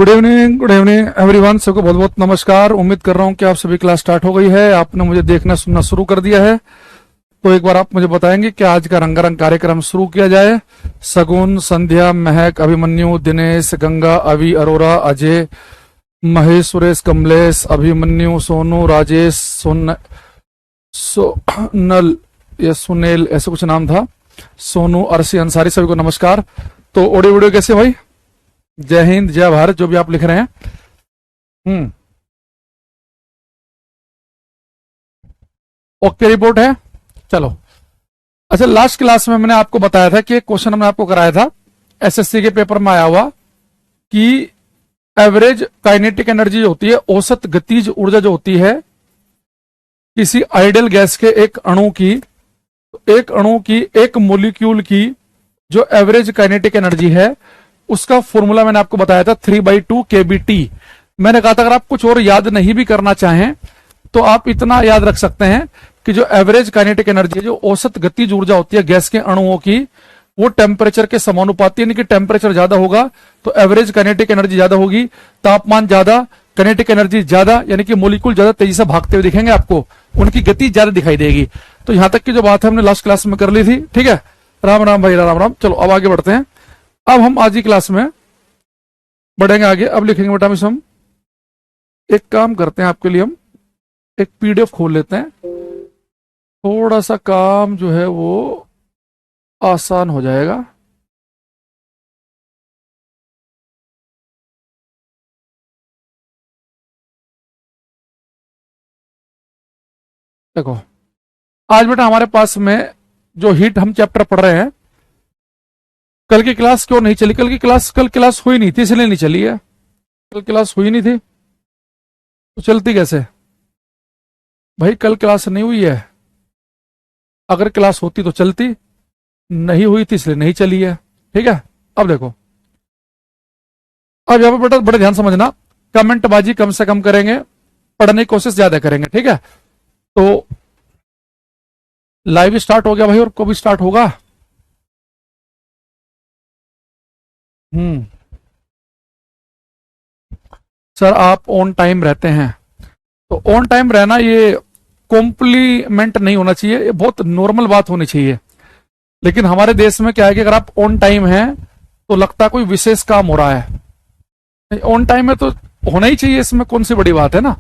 Good evening everyone. सबको बहुत बहुत नमस्कार। उम्मीद कर रहा हूँ कि आप सभी क्लास स्टार्ट हो गई है, आपने मुझे देखना सुनना शुरू कर दिया है। तो एक बार आप मुझे बताएंगे कि आज का रंगारंग कार्यक्रम शुरू किया जाए। सगुन, संध्या, महक, अभिमन्यु, दिनेश, गंगा, अवि, अरोरा, अजय, महेश, सुरेश, कमलेश, अभिमन्यु, सोनू, राजेश, सोनल या सुनेल ऐसे कुछ नाम था, सोनू, अरसी, अंसारी, सभी को नमस्कार। तो ऑडियो वीडियो कैसे भाई? जय हिंद, जय भारत, जो भी आप लिख रहे हैं। ओके रिपोर्ट है। चलो, अच्छा, लास्ट क्लास में मैंने आपको बताया था कि एक क्वेश्चन हमने आपको कराया था, एसएससी के पेपर में आया हुआ, कि एवरेज काइनेटिक एनर्जी जो होती है, औसत गतिज ऊर्जा जो होती है किसी आइडियल गैस के एक अणु की, एक मोलिक्यूल की जो एवरेज काइनेटिक एनर्जी है, उसका फॉर्मूला मैंने आपको बताया था 3/2 kBT। मैंने कहा था अगर आप कुछ और याद नहीं भी करना चाहें तो आप इतना याद रख सकते हैं कि जो एवरेज काइनेटिक एनर्जी है, जो औसत गतिज ऊर्जा होती है गैस के अणुओं की, वो टेम्परेचर के समानुपाती, यानी कि टेम्परेचर ज्यादा होगा तो एवरेज काइनेटिक एनर्जी ज्यादा होगी, तापमान ज्यादा, काइनेटिक एनर्जी ज्यादा, यानी कि मोलिक्यूल ज्यादा तेजी से भागते हुए दिखेंगे आपको, उनकी गति ज्यादा दिखाई देगी। तो यहां तक की जो बात है हमने लास्ट क्लास में कर ली थी। ठीक है, राम राम भाई, राम राम। चलो अब आगे बढ़ते हैं। अब हम आज की क्लास में बढ़ेंगे आगे। अब लिखेंगे बेटा मिस, हम एक काम करते हैं आपके लिए, हम एक पीडीएफ खोल लेते हैं, थोड़ा सा काम जो है वो आसान हो जाएगा। देखो, आज बेटा हमारे पास में जो हीट हम चैप्टर पढ़ रहे हैं, कल की क्लास क्यों नहीं चली? कल क्लास हुई नहीं थी, इसलिए नहीं चली है। कल क्लास हुई नहीं थी तो चलती कैसे भाई? कल क्लास नहीं हुई है, अगर क्लास होती तो चलती, नहीं हुई थी इसलिए नहीं चली है। ठीक है, अब देखो, अब यहां पर बेटा बड़े ध्यान समझना, कमेंट बाजी कम से कम करेंगे, पढ़ने की कोशिश ज्यादा करेंगे। ठीक है, तो लाइव स्टार्ट हो गया भाई, और कब स्टार्ट होगा? सर आप ऑन टाइम रहते हैं, तो ऑन टाइम रहना ये कॉम्प्लीमेंट नहीं होना चाहिए, ये बहुत नॉर्मल बात होनी चाहिए। लेकिन हमारे देश में क्या है कि अगर आप ऑन टाइम हैं तो लगता है कोई विशेष काम हो रहा है। ऑन टाइम है तो होना ही चाहिए, इसमें कौन सी बड़ी बात है ना।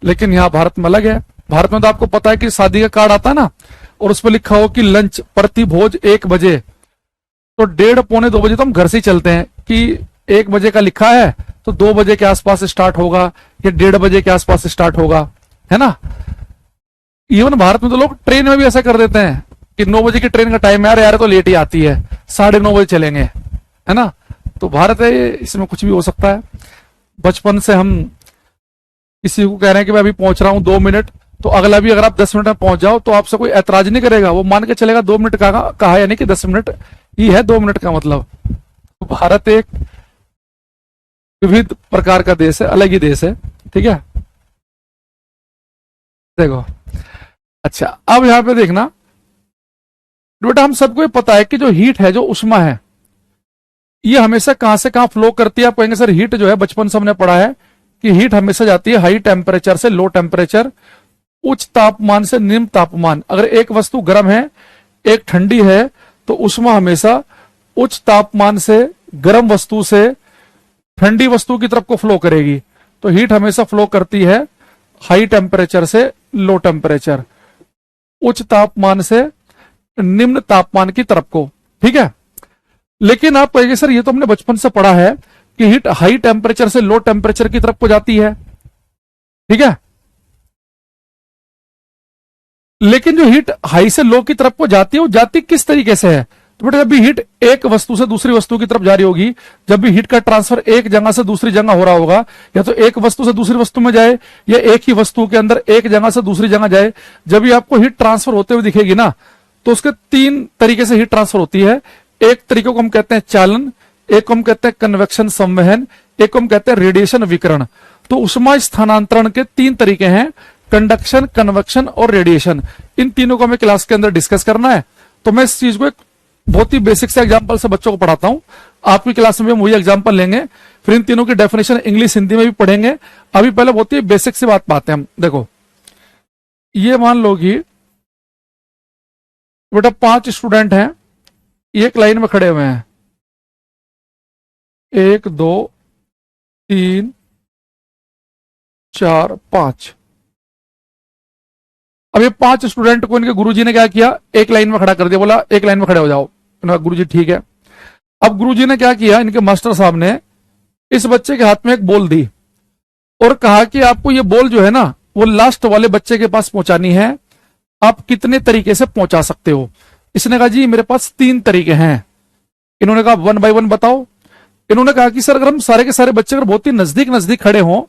लेकिन यहाँ भारत में अलग है। भारत में तो आपको पता है कि शादी का कार्ड आता है ना, और उस पर लिखा हो कि लंच प्रति भोज 1 बजे, तो 1:30 पौने 2 बजे तो हम घर से ही चलते हैं कि 1 बजे का लिखा है तो 2 बजे के आसपास स्टार्ट होगा या 1:30 बजे के आसपास स्टार्ट होगा, है ना। इवन भारत में तो लोग ट्रेन में भी ऐसा कर देते हैं कि 9 बजे की ट्रेन का टाइम है, यार तो लेट ही आती है, 9:30 बजे चलेंगे, है ना। तो भारत है, इसमें कुछ भी हो सकता है। बचपन से हम किसी को कह रहे हैं कि मैं अभी पहुंच रहा हूं 2 मिनट, तो अगला भी अगर आप 10 मिनट में पहुंच जाओ तो आपसे कोई ऐतराज नहीं करेगा, वो मान के चलेगा 2 मिनट का कहा, यानी कि 10 मिनट ही है 2 मिनट का मतलब। तो भारत एक विविध प्रकार का देश है, अलग ही देश है। ठीक है, देखो, अच्छा अब यहां पे देखना बेटा, हम सबको ये पता है कि जो हीट है, जो उष्मा है, ये हमेशा कहां से कहां फ्लो करती है। आप कहेंगे सर हीट जो है, बचपन से हमने पढ़ा है कि हीट हमेशा जाती है हाई टेम्परेचर से लो टेम्परेचर, उच्च तापमान से निम्न तापमान। अगर एक वस्तु गर्म है, एक ठंडी है, तो उष्मा हमेशा उच्च तापमान से गर्म वस्तु से ठंडी वस्तु की तरफ को फ्लो करेगी। तो हीट हमेशा फ्लो करती है हाई टेम्परेचर से लो टेम्परेचर, उच्च तापमान से निम्न तापमान की तरफ को। ठीक है, लेकिन आप कहेंगे सर ये तो हमने बचपन से पढ़ा है कि हीट हाई टेम्परेचर से लो टेम्परेचर की तरफ को जाती है। ठीक है, लेकिन जो हीट हाई से लो की तरफ को जाती है, वो जाती किस तरीके से है? तो बेटा जब भी हीट एक वस्तु से दूसरी वस्तु की तरफ जा रही होगी, जब भी हीट का ट्रांसफर एक जगह से दूसरी जगह हो रहा होगा, या तो एक वस्तु से दूसरी वस्तु में जाए या एक ही वस्तु के अंदर एक जगह से दूसरी जगह जाए, जब भी आपको हीट ट्रांसफर होते हुए दिखेगी ना, तो उसके 3 तरीके से हीट ट्रांसफर होती है। एक तरीके को हम कहते हैं चालन, एक को हम कहते हैं कन्वेक्शन संवहन, एक को हम कहते हैं रेडिएशन विकिरण। तो उष्मा स्थानांतरण के 3 तरीके हैं, कंडक्शन, कन्वेक्शन और रेडिएशन। इन तीनों को हमें क्लास के अंदर डिस्कस करना है। तो मैं इस चीज को एक बहुत ही बेसिक से एग्जांपल से बच्चों को पढ़ाता हूं। आपकी क्लास में हम वही एग्जांपल लेंगे, फिर इन तीनों की डेफिनेशन इंग्लिश हिंदी में भी पढ़ेंगे। अभी पहले बहुत ही बेसिक सी बात पाते हैं हम। देखो, ये मान लो कि बेटा 5 स्टूडेंट हैं, एक लाइन में खड़े हुए हैं, 1 2 3 4 5। अब ये 5 स्टूडेंट को इनके गुरुजी ने क्या किया, एक लाइन में खड़ा कर दिया, बोला एक लाइन में खड़े हो जाओ। गुरुजी ठीक है। अब गुरुजी ने क्या किया, इनके मास्टर साहब ने इस बच्चे के हाथ में एक बॉल दी और कहा कि आपको ये बॉल जो है ना वो लास्ट वाले बच्चे के पास पहुंचानी है, आप कितने तरीके से पहुंचा सकते हो। इसने कहा जी मेरे पास 3 तरीके हैं। इन्होंने कहा 1 बाय 1 बताओ। इन्होंने कहा कि सर अगर हम सारे के सारे बच्चे अगर बहुत ही नजदीक नजदीक खड़े हों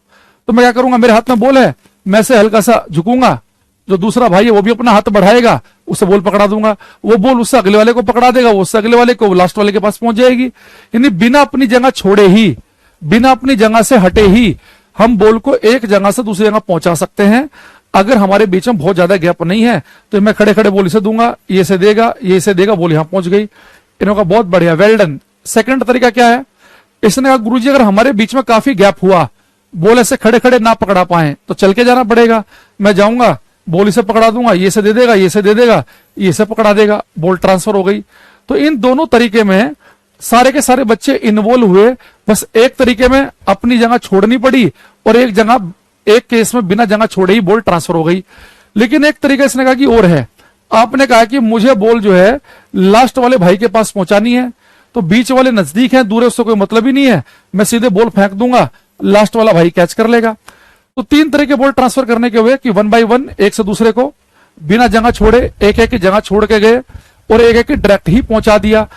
तो मैं क्या करूंगा, मेरे हाथ में बॉल है, मैं से हल्का सा झुकूंगा, जो दूसरा भाई है वो भी अपना हाथ बढ़ाएगा, उससे बॉल पकड़ा दूंगा, वो बॉल उससे अगले वाले को पकड़ा देगा, वो उससे अगले वाले को, लास्ट वाले के पास पहुंच जाएगी। यानी बिना अपनी जगह छोड़े ही, बिना अपनी जगह से हटे ही हम बॉल को एक जगह से दूसरी जगह पहुंचा सकते हैं। अगर हमारे बीच में बहुत ज्यादा गैप नहीं है तो मैं खड़े खड़े बॉल इसे दूंगा, ये से देगा, ये से देगा, बॉल यहां पहुंच गई। इन्होंने कहा बहुत बढ़िया, वेल डन। सेकंड तरीका क्या है, इसने कहा गुरुजी अगर हमारे बीच में काफी गैप हुआ, बॉल ऐसे खड़े खड़े ना पकड़ा पाए तो चल के जाना पड़ेगा। मैं जाऊंगा, बॉल इसे पकड़ा दूंगा, ये से दे देगा, ये से दे देगा, ये से पकड़ा देगा, बॉल ट्रांसफर हो गई। तो इन दोनों तरीके में सारे के सारे बच्चे इन्वॉल्व हुए, बस एक तरीके में अपनी जगह छोड़नी पड़ी और एक जगह, एक केस में बिना जगह छोड़े ही बॉल ट्रांसफर हो गई। लेकिन एक तरीका इसने कहा कि और है, आपने कहा कि मुझे बॉल जो है लास्ट वाले भाई के पास पहुंचानी है, तो बीच वाले नजदीक है, दूर है, उससे कोई मतलब ही नहीं है, मैं सीधे बॉल फेंक दूंगा, लास्ट वाला भाई कैच कर लेगा। तो 3 तरह के बॉल ट्रांसफर करने के हुए कि 1 बाय 1 एक से दूसरे को बिना जगह छोड़े, एक एक की जगह छोड़ के गए और एक एक की डायरेक्ट ही पहुंचा दिया,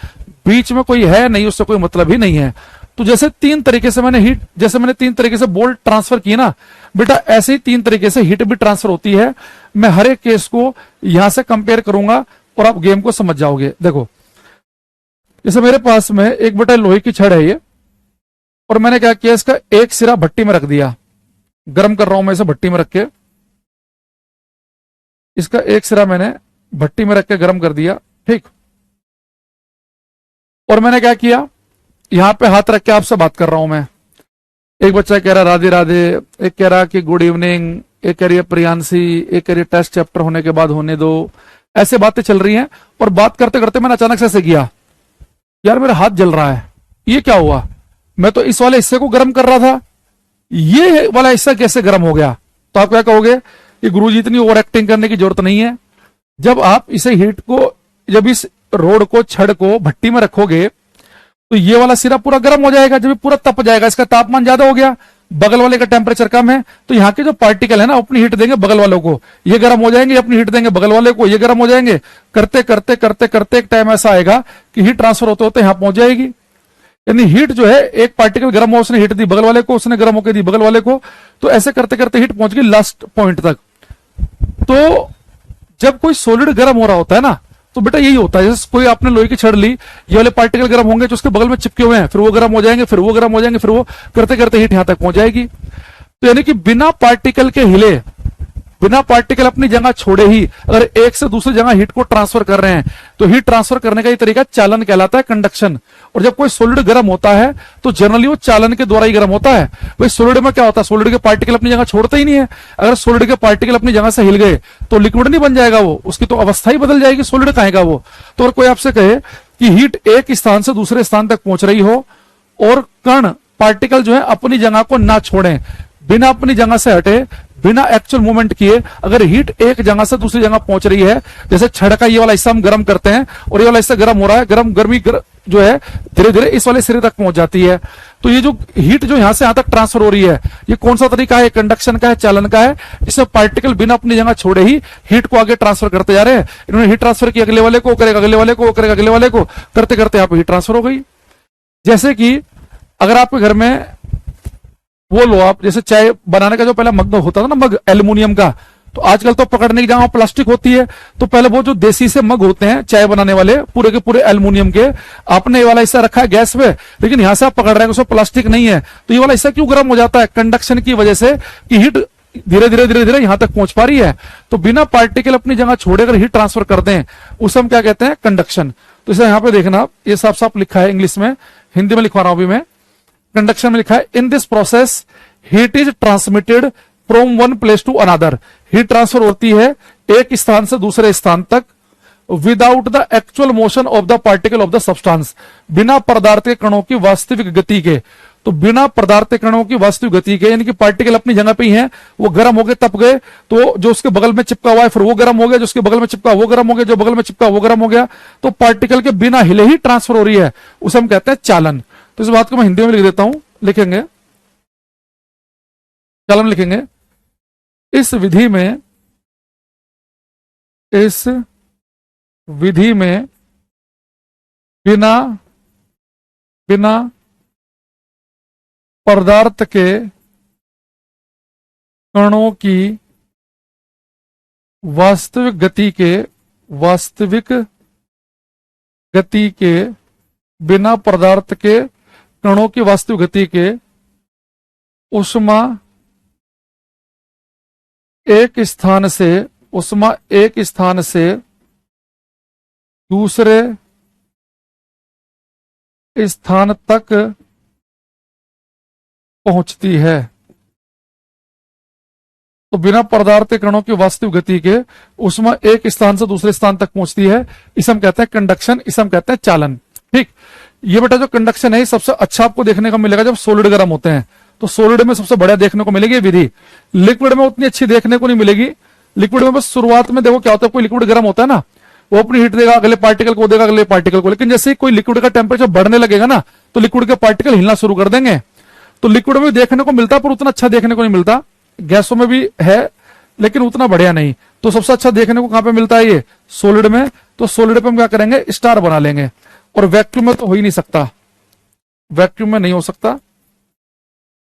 बीच में कोई है नहीं, उससे कोई मतलब ही नहीं है। तो जैसे 3 तरीके से मैंने हिट, जैसे मैंने 3 तरीके से बॉल ट्रांसफर की ना बेटा, ऐसे ही 3 तरीके से हिट भी ट्रांसफर होती है। मैं हर एक केस को यहां से कंपेयर करूंगा और आप गेम को समझ जाओगे। देखो, जैसे मेरे पास में एक बेटा लोहे की छड़ है ये, और मैंने क्या किया, इसका एक सिरा भट्टी में रख दिया, गर्म कर रहा हूं मैं इसे भट्टी में रख के, इसका एक सिरा मैंने भट्टी में रख के गर्म कर दिया, ठीक। और मैंने क्या किया, यहां पे हाथ रख के आपसे बात कर रहा हूं मैं। एक बच्चा कह रहा राधे राधे, एक कह रहा कि गुड इवनिंग, एक कह रही है प्रियांशी, एक कह रही है टेस्ट चैप्टर होने के बाद होने दो। ऐसे बातें चल रही हैं और बात करते करते मैंने अचानक से ऐसे किया, यार मेरा हाथ जल रहा है, ये क्या हुआ, मैं तो इस वाले हिस्से को गर्म कर रहा था, ये वाला हिस्सा कैसे गर्म हो गया। तो आप क्या कहोगे कि गुरुजी इतनी ओवर एक्टिंग करने की जरूरत नहीं है। जब आप इसे हीट को, जब इस रोड को, छड़ को भट्टी में रखोगे तो ये वाला सिरा पूरा गर्म हो जाएगा, जब ये पूरा तप जाएगा, इसका तापमान ज्यादा हो गया, बगल वाले का टेम्परेचर कम है, तो यहाँ के जो पार्टिकल है ना अपनी हीट देंगे बगल वालों को, ये गर्म हो जाएंगे, अपनी हीट देंगे बगल वाले को, ये गर्म हो जाएंगे। करते करते करते करते एक टाइम ऐसा आएगा कि हीट ट्रांसफर होते होते यहां पहुंच जाएगी। यानी हीट जो है, एक पार्टिकल गर्म हो, उसने हीट दी बगल वाले को, उसने गर्म होकर दी बगल वाले को, तो ऐसे करते करते हीट पहुंच गई लास्ट पॉइंट तक। तो जब कोई सॉलिड गर्म हो रहा होता है ना, तो बेटा यही होता है, जैसे कोई आपने लोहे की छड़ ली, ये वाले पार्टिकल गर्म होंगे जो उसके बगल में चिपके हुए हैं, फिर वो गर्म हो जाएंगे, फिर वो गर्म हो जाएंगे, फिर वो करते करते हीट यहां तक पहुंच जाएगी। तो यानी कि बिना पार्टिकल के हिले, बिना पार्टिकल अपनी जगह छोड़े ही अगर एक से दूसरी जगह हीट को ट्रांसफर कर रहे हैं, तो हीट ट्रांसफर करने का ये तरीका चालन कहलाता है, कंडक्शन। और जब कोई सॉलिड गर्म होता है तो जनरली वो चालन के द्वारा ही गर्म होता है। भाई सॉलिड में क्या होता है, सॉलिड के पार्टिकल अपनी जगह छोड़ते ही नहीं है। अगर सॉलिड के पार्टिकल अपनी जगह से हिल गए तो लिक्विड नहीं बन जाएगा, वो उसकी तो अवस्था ही बदल जाएगी, सॉलिड कहेगा वो। तो अगर कोई आपसे कहे कि हीट एक स्थान से दूसरे स्थान तक पहुंच रही हो और कण, पार्टिकल जो है अपनी जगह को ना छोड़ें, बिना अपनी जगह से हटे, बिना एक्चुअल मूवमेंट किए अगर हीट एक जगह से दूसरी जगह पहुंच रही है, जैसे छड़ का ये वाला हिस्सा हम गर्म करते हैं और ये वाला हिस्सा गर्म हो रहा है, गर्मी जो है धीरे धीरे इस वाले सिरे तक पहुंच जाती है। तो ये जो हीट जो यहां से यहां तक ट्रांसफर हो रही है, ये कौन सा तरीका है, कंडक्शन का है, चालन का है, इसमें पार्टिकल बिना अपनी जगह छोड़े ही हीट को आगे ट्रांसफर करते जा रहे हैं। इन्होंने हीट ट्रांसफर की, अगले वाले को करेगा, अगले वाले को करेगा, अगले वाले को, करते करते यहाँ पे हीट ट्रांसफर हो गई। जैसे कि अगर आपके घर में वो लो आप, जैसे चाय बनाने का जो पहला मग होता था ना, मग एल्यूमिनियम का, तो आजकल तो पकड़ने की जगह प्लास्टिक होती है, तो पहले वो जो देसी से मग होते हैं चाय बनाने वाले, पूरे के पूरे एल्यूमिनियम के, आपने ये वाला हिस्सा रखा है गैस पे, लेकिन यहां से आप पकड़ रहे हैं उसमें प्लास्टिक नहीं है, तो ये वाला हिस्सा क्यों गर्म हो जाता है, कंडक्शन की वजह से, कि हीट धीरे धीरे धीरे धीरे यहां तक पहुंच पा रही है। तो बिना पार्टिकल अपनी जगह छोड़े अगर हीट ट्रांसफर कर दें, उसे हम क्या कहते हैं, कंडक्शन। तो इसे यहां पे देखना, ये साफ साफ लिखा है इंग्लिश में, हिंदी में लिखवा रहा हूं अभी मैं, कंडक्शन में लिखा है in this process heat is transmitted from one place to another, heat transfer होती है एक स्थान से दूसरे स्थान तक without the actual motion of the particle of the substance, बिना पदार्थ के कणों की वास्तविक गति के। तो बिना पदार्थ के कणों की वास्तविक गति के, यानी कि पार्टिकल अपनी जगह पे ही है, वो गर्म हो गए तप गए, तो जो उसके बगल में चिपका हुआ है फिर वो गर्म हो गया, जो उसके बगल में चिपका वो गर्म हो गया, जो बगल में चिपका वो गर्म हो गया, तो पार्टिकल के बिना हिले ही ट्रांसफर हो रही है, उसे हम कहते हैं चालन। तो इस बात को मैं हिंदी में लिख देता हूं, लिखेंगे चालन, लिखेंगे इस विधि में बिना पदार्थ के कणों की वास्तविक गति के बिना पदार्थ के कणों की वास्तविक गति के उष्मा एक स्थान से दूसरे स्थान तक पहुंचती है। तो बिना पदार्थ के कणों की वास्तविक गति के उष्मा एक स्थान से दूसरे स्थान तक पहुंचती है, इसे हम कहते हैं कंडक्शन, इसे हम कहते हैं चालन। ठीक, ये बेटा जो कंडक्शन है सबसे अच्छा आपको देखने को मिलेगा जब सॉलिड गर्म होते हैं, तो सॉलिड में सबसे बढ़िया देखने को मिलेगी विधि। लिक्विड में उतनी अच्छी देखने को नहीं मिलेगी। लिक्विड में बस शुरुआत में देखो क्या होता है, कोई लिक्विड गर्म होता है ना, वो अपनी हीट देगा, अगले पार्टिकल को देगा, अगले पार्टिकल को, लेकिन जैसे ही कोई लिक्विड का टेम्परेचर बढ़ने लगेगा ना, तो लिक्विड के पार्टिकल हिलना शुरू कर देंगे। तो लिक्विड में देखने को मिलता पर उतना अच्छा देखने को नहीं मिलता, गैसों में भी है लेकिन उतना बढ़िया नहीं। तो सबसे अच्छा देखने को कहां पे मिलता है, ये सॉलिड में। तो सॉलिड पे हम क्या करेंगे, स्टार बना लेंगे। और वैक्यूम में तो हो ही नहीं सकता, वैक्यूम में नहीं हो सकता,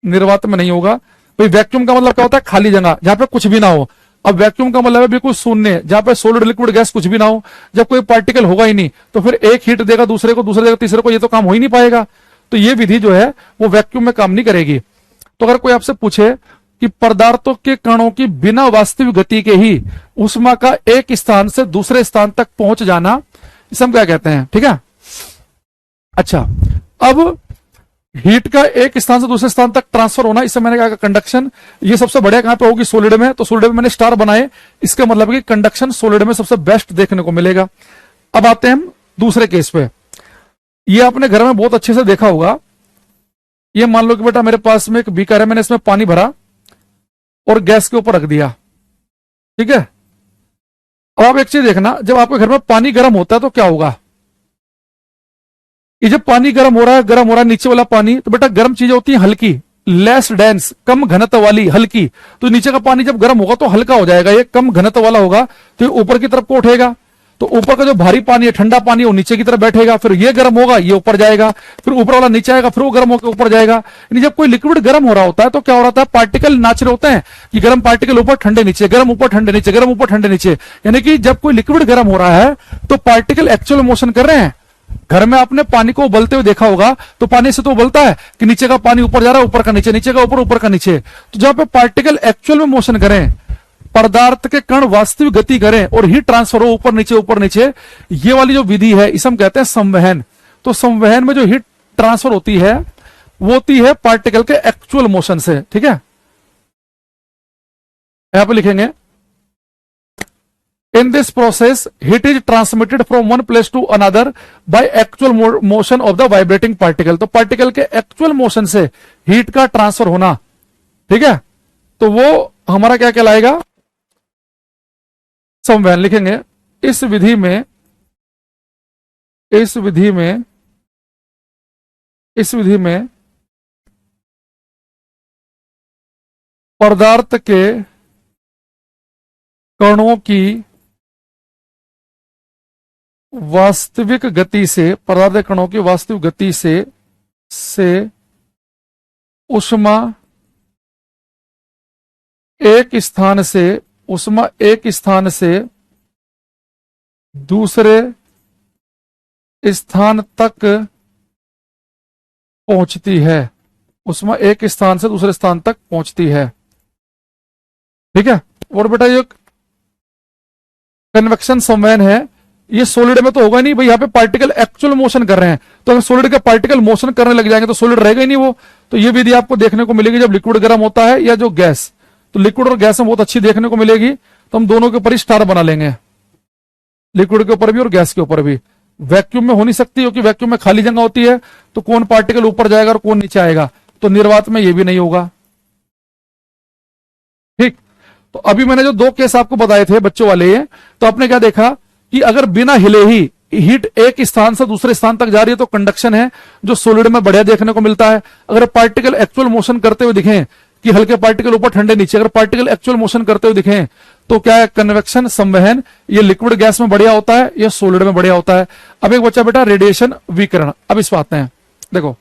निर्वात में नहीं होगा भाई। वैक्यूम का मतलब क्या होता है, खाली जगह जहां पे कुछ भी ना हो। अब वैक्यूम का मतलब है बिल्कुल शून्य, जहां पे सॉलिड लिक्विड गैस कुछ भी ना हो, जब कोई पार्टिकल होगा ही नहीं, तो फिर एक हीट देगा दूसरे को, दूसरे देगा तीसरे को, ये तो काम हो ही नहीं पाएगा। तो ये विधि जो है वो वैक्यूम में काम नहीं करेगी। तो अगर कोई आपसे पूछे कि पदार्थों के कणों की बिना वास्तविक गति के ही उष्मा का एक स्थान से दूसरे स्थान तक पहुंच जाना, इसे हम क्या कहते हैं, ठीक है। अच्छा, अब हीट का एक स्थान से दूसरे स्थान तक ट्रांसफर होना, इसे मैंने कहा कंडक्शन। ये सबसे बढ़िया कहां पे होगी, सॉलिड में। तो सॉलिड में मैंने स्टार बनाए, इसका मतलब है कि कंडक्शन सॉलिड में सबसे बेस्ट देखने को मिलेगा। अब आते हैं हम दूसरे केस पे। ये आपने घर में बहुत अच्छे से देखा होगा। ये मान लो कि बेटा मेरे पास में एक बीकर है, मैंने इसमें पानी भरा और गैस के ऊपर रख दिया, ठीक है। अब आप एक चीज देखना, जब आपके घर में पानी गर्म होता है तो क्या होगा, ये जब पानी गर्म हो रहा है नीचे वाला पानी, तो बेटा गर्म चीजें होती है हल्की, लेस डेंस, कम घनत्व वाली, हल्की। तो नीचे का पानी जब गर्म होगा तो हल्का हो जाएगा, ये कम घनत्व वाला होगा तो ये ऊपर की तरफ को उठेगा। तो ऊपर का जो भारी पानी है, ठंडा पानी, वो नीचे की तरफ बैठेगा, फिर ये गर्म होगा, ये ऊपर जाएगा, फिर ऊपर वाला नीचे आएगा, फिर वो गर्म होकर ऊपर जाएगा। यानी जब कोई लिक्विड गर्म हो रहा होता है तो क्या हो रहा है, पार्टिकल नाच रहे होते हैं कि गर्म पार्टिकल ऊपर ठंडे नीचे, गर्म ऊपर ठंडे नीचे, गर्म ऊपर ठंडे नीचे। यानी कि जब कोई लिक्विड गर्म हो रहा है तो पार्टिकल एक्चुअल मोशन कर रहे हैं। घर में आपने पानी को उबलते हुए देखा होगा, तो पानी से तो उबलता है कि नीचे का पानी ऊपर जा रहा है, ऊपर का नीचे, नीचे का ऊपर, ऊपर का नीचे। तो जहां पे पार्टिकल एक्चुअल में मोशन करें, पदार्थ के कण वास्तविक गति करें और हीट ट्रांसफर हो ऊपर नीचे, ये वाली जो विधि है इसे हम कहते हैं संवहन। तो संवहन में जो हीट ट्रांसफर होती है वो होती है पार्टिकल के एक्चुअल मोशन से, ठीक है। यहां पर लिखेंगे in this process heat is transmitted from one place to another by actual motion of the vibrating particle। तो पार्टिकल के एक्चुअल मोशन से हीट का ट्रांसफर होना, ठीक है, तो वो हमारा क्या कहलाएगा, संवहन। लिखेंगे इस विधि में पदार्थ के कणों की वास्तविक गति से, पदार्थ के कणों की वास्तविक गति से उष्मा एक स्थान से दूसरे स्थान तक पहुंचती है। उष्मा एक स्थान से दूसरे स्थान तक पहुंचती है, ठीक है। और बेटा ये कन्वेक्शन संवहन है, ये सॉलिड में तो होगा नहीं भाई, यहाँ पे पार्टिकल एक्चुअल मोशन कर रहे हैं, तो अगर सॉलिड के पार्टिकल मोशन करने लग जाएंगे तो सॉलिड रहेगा ही नहीं वो। तो ये विधि आपको देखने को मिलेगी जब लिक्विड गर्म होता है या जो गैस, तो लिक्विड और गैस में बहुत अच्छी देखने को मिलेगी। तो हम दोनों के ऊपर ही स्टार बना लेंगे, लिक्विड के ऊपर भी और गैस के ऊपर भी। वैक्यूम में हो नहीं सकती क्योंकि वैक्यूम में खाली जगह होती है, तो कौन पार्टिकल ऊपर जाएगा और कौन नीचे आएगा, तो निर्वात में ये भी नहीं होगा। ठीक, तो अभी मैंने जो दो केस आपको बताए थे बच्चों वाले, तो आपने क्या देखा कि अगर बिना हिले ही हीट एक स्थान से दूसरे स्थान तक जा रही है तो कंडक्शन है, जो सॉलिड में बढ़िया देखने को मिलता है। अगर पार्टिकल एक्चुअल मोशन करते हुए दिखें कि हल्के पार्टिकल ऊपर ठंडे नीचे, अगर पार्टिकल एक्चुअल मोशन करते हुए दिखें तो क्या है, कन्वेक्शन, संवहन, ये लिक्विड गैस में बढ़िया होता है, ये सॉलिड में बढ़िया होता है। अब एक बच्चा बेटा रेडिएशन विकिरण, अब इस बात हैं देखो,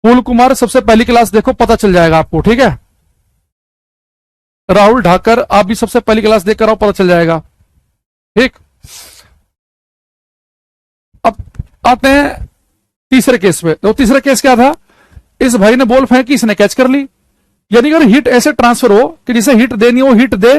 फूल कुमार सबसे पहली क्लास देखो, पता चल जाएगा आपको, ठीक है। राहुल ढाकर आप भी सबसे पहली क्लास देखकर आओ, पता चल जाएगा, ठीक। अब आते हैं तीसरे केस पे। तो तीसरा केस क्या था, इस भाई ने बॉल फेंकी, इसने कैच कर ली। यानी अगर हीट ऐसे ट्रांसफर हो कि जिसे हीट देनी है वो हीट दे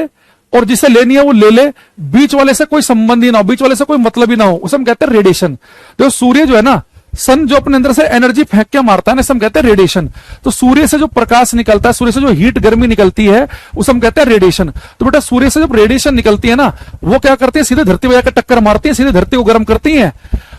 और जिसे लेनी है वो ले ले, बीच वाले से कोई संबंध ही ना हो, बीच वाले से कोई मतलब ही ना हो, उसे हम कहते हैं रेडिएशन। तो सूर्य जो है ना, सन जो अपने अंदर से एनर्जी फेंक के मारता है ना, हम कहते हैं रेडिएशन। तो सूर्य से जो प्रकाश निकलता है, सूर्य से जो हीट गर्मी निकलती है, उसे हम कहते हैं रेडिएशन। तो बेटा सूर्य से जब रेडिएशन निकलती है ना, वो क्या करती है, सीधे धरती पर जाकर टक्कर मारती है, सीधे धरती को गर्म करती है।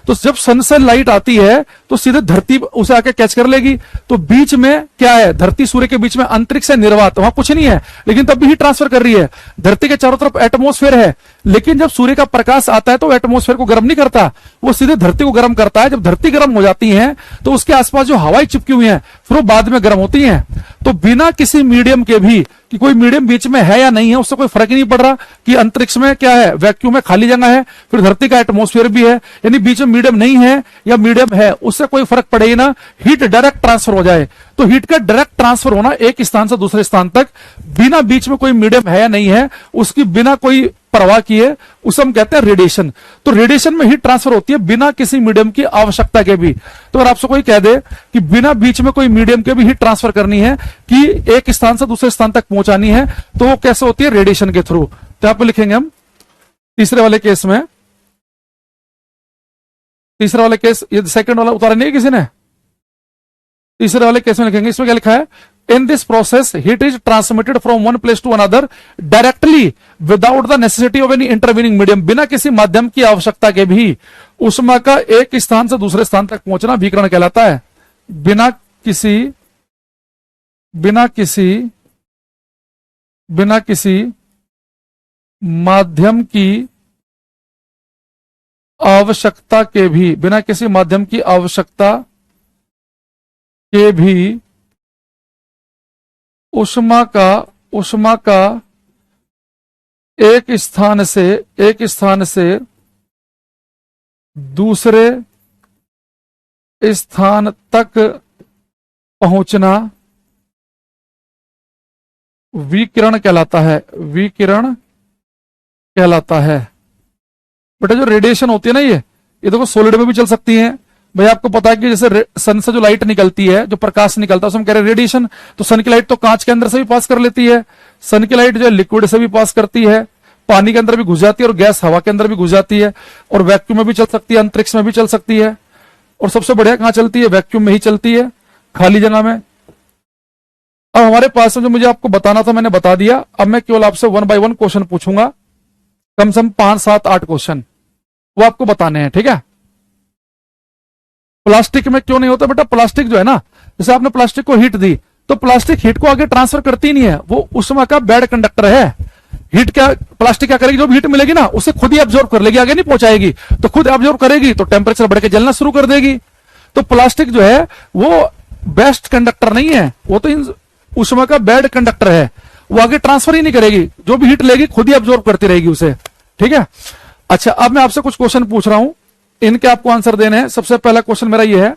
तो जब सन से लाइट आती है तो सीधे धरती उसे आके कैच कर लेगी। तो बीच में क्या है, धरती सूर्य के बीच में अंतरिक्ष है, निर्वात, वहां कुछ नहीं है, लेकिन तब भी हीट ट्रांसफर कर रही है। धरती के चारों तरफ एटमॉस्फेयर है, लेकिन जब सूर्य का प्रकाश आता है तो एटमॉस्फेयर को गर्म नहीं करता, वो सीधे धरती को गर्म करता है। जब धरती गर्म हो जाती है तो उसके आसपास जो हवाएं चिपकी हुई हैं फिर वो बाद में गर्म होती हैं। तो बिना किसी मीडियम के भी, कि कोई मीडियम बीच में है या नहीं है, उससे कोई फर्क ही नहीं पड़ रहा कि अंतरिक्ष में क्या है, वैक्यूम में खाली जगह है, फिर धरती का एटमॉस्फेयर भी है, यानी बीच में मीडियम नहीं है या मीडियम है, उससे कोई फर्क पड़ेगा ना, हीट डायरेक्ट ट्रांसफर हो जाए। तो हीट का डायरेक्ट ट्रांसफर होना एक स्थान से दूसरे स्थान तक, बिना बीच में कोई मीडियम है या नहीं है, उसकी बिना कोई परवाह किए, उसे हम कहते हैं रेडिएशन। तो रेडिएशन में हीट ट्रांसफर होती है बिना किसी मीडियम की आवश्यकता के भी। तो अगर आपसे कोई कह दे कि बिना बीच में कोई मीडियम के भी हीट ट्रांसफर करनी है, कि एक स्थान से दूसरे स्थान तक पहुंचानी है, तो वो कैसे होती है, रेडिएशन के थ्रू। तो यहां पर लिखेंगे हम तीसरे वाले केस में, तीसरा वाले केस, ये सेकंड वाला उतारा नहीं है किसी ने, तीसरे वाले केस में लिखेंगे, इसमें क्या लिखा है, in this process heat is transmitted from one place to another directly without the necessity of any intervening medium. बिना किसी माध्यम की आवश्यकता के भी ऊष्मा का एक स्थान से दूसरे स्थान तक पहुंचना विकिरण कहलाता है। बिना किसी माध्यम की आवश्यकता के भी, बिना किसी माध्यम की आवश्यकता के भी ऊष्मा का एक स्थान से दूसरे स्थान तक पहुंचना विकिरण कहलाता है, विकिरण कहलाता है। बेटा जो रेडिएशन होती है ना, ये देखो सॉलिड में भी चल सकती है। भाई आपको पता है कि जैसे सन से जो लाइट निकलती है, जो प्रकाश निकलता है, उसे हम कह रहे हैं रेडिएशन। तो सन की लाइट तो कांच के अंदर से भी पास कर लेती है, सन की लाइट जो है लिक्विड से भी पास करती है, पानी के अंदर भी घुस जाती है, और गैस हवा के अंदर भी घुस जाती है, और वैक्यूम में भी चल सकती है, अंतरिक्ष में भी चल सकती है। और सबसे बढ़िया कहां चलती है, वैक्यूम में ही चलती है, खाली जगह में। अब हमारे पास जो मुझे आपको बताना था मैंने बता दिया। अब मैं केवल आपसे 1 बाय 1 क्वेश्चन पूछूंगा, कम से कम 5, 7, 8 क्वेश्चन, वो आपको बताने हैं, ठीक है। प्लास्टिक में क्यों नहीं होता बेटा, प्लास्टिक जो है ना, जैसे आपने प्लास्टिक को हीट दी, तो प्लास्टिक हीट को आगे ट्रांसफर करती नहीं है, वो ऊष्मा का बैड कंडक्टर है। हीट क्या, प्लास्टिक क्या करेगी, जो भी हीट मिलेगी ना उसे खुद ही एब्जॉर्ब कर लेगी, आगे नहीं पहुंचाएगी। तो खुद एब्जॉर्ब करेगी तो टेम्परेचर बढ़ के जलना शुरू कर देगी। तो प्लास्टिक जो है वो बेस्ट कंडक्टर नहीं है, वो तो ऊष्मा का बैड कंडक्टर है, वो आगे ट्रांसफर ही नहीं करेगी, जो भी हीट लेगी खुद ही एब्जॉर्ब करती रहेगी उसे, ठीक है। अच्छा, अब मैं आपसे कुछ क्वेश्चन पूछ रहा हूं, इनके आपको आंसर देने हैं। सबसे पहला क्वेश्चन मेरा यह है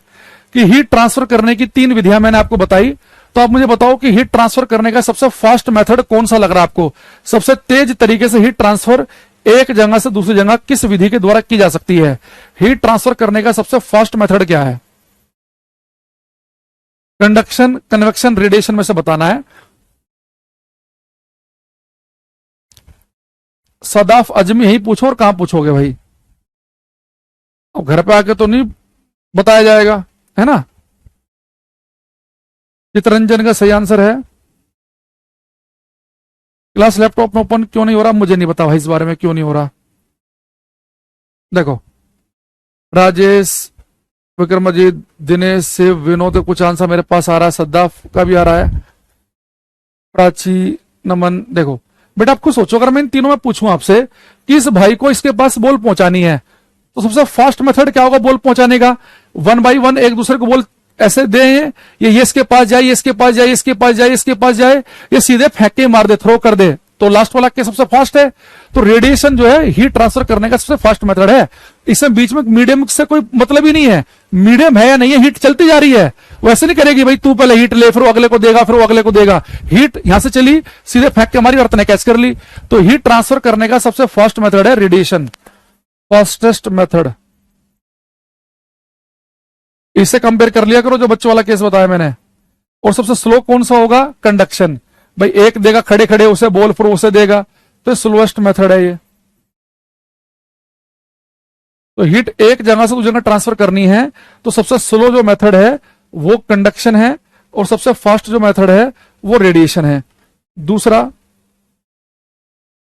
कि हीट ट्रांसफर करने की 3 विधियां मैंने आपको बताई, तो आप मुझे बताओ कि हीट ट्रांसफर करने का सबसे फास्ट मेथड कौन सा लग रहा है आपको, सबसे तेज तरीके से हीट ट्रांसफर एक जगह से दूसरी जगह किस विधि के द्वारा की जा सकती है। हीट ट्रांसफर करने का सबसे फास्ट मेथड क्या है, कंडक्शन, कन्वेक्शन, रेडिएशन में से बताना है। सदाफ अजमी यही पूछो, और कहां पूछोगे भाई, अब घर पे आके तो नहीं बताया जाएगा, है ना। चितरंजन का सही आंसर है। क्लास लैपटॉप में ओपन क्यों नहीं हो रहा, मुझे नहीं पता भाई इस बारे में क्यों नहीं हो रहा। देखो राजेश, विक्रमजीत, दिनेश, शिव, विनोद, कुछ आंसर मेरे पास आ रहा है, सद्दाफ का भी आ रहा है, प्राची, नमन। देखो बेटा आप खुद सोचो, अगर मैं इन तीनों में पूछूं आपसे कि इस भाई को इसके पास बॉल पहुंचानी है, तो सबसे फास्ट मेथड क्या होगा बॉल पहुंचाने का? 1 बाई 1 एक दूसरे को बॉल ऐसे दे, ये इसके पास जाए, ये इसके पास जाए, इसके पास जाए, इसके पास जाए, ये सीधे फेंक के मार दे, थ्रो कर दे, तो लास्ट वाला के सबसे फास्ट है। तो रेडिएशन जो है हीट ट्रांसफर करने का सबसे फास्ट मेथड है। इसमें बीच में मीडियम से कोई मतलब ही नहीं है, मीडियम है या नहीं है, हीट चलती जा रही है। वैसे नहीं करेगी भाई तू पहले हीट ले, फिर वो अगले को देगा, फिर वो अगले को देगा। हीट यहां से चली, सीधे फेंक के मारी, अर्थ ने कैच कर ली। तो हीट ट्रांसफर करने का सबसे फास्ट मेथड है रेडिएशन, फास्टेस्ट मेथड। इससे कंपेयर कर लिया करो जो बच्चों वाला केस बताया मैंने। और सबसे स्लो कौन सा होगा? कंडक्शन। भाई एक देगा खड़े खड़े उसे बॉल, फिर उसे देगा, तो स्लोएस्ट मेथड है ये। तो हीट एक जगह से दूसरी जगह ट्रांसफर करनी है, तो सबसे स्लो जो मेथड है वो कंडक्शन है, और सबसे फास्ट जो मेथड है वो रेडिएशन है। दूसरा,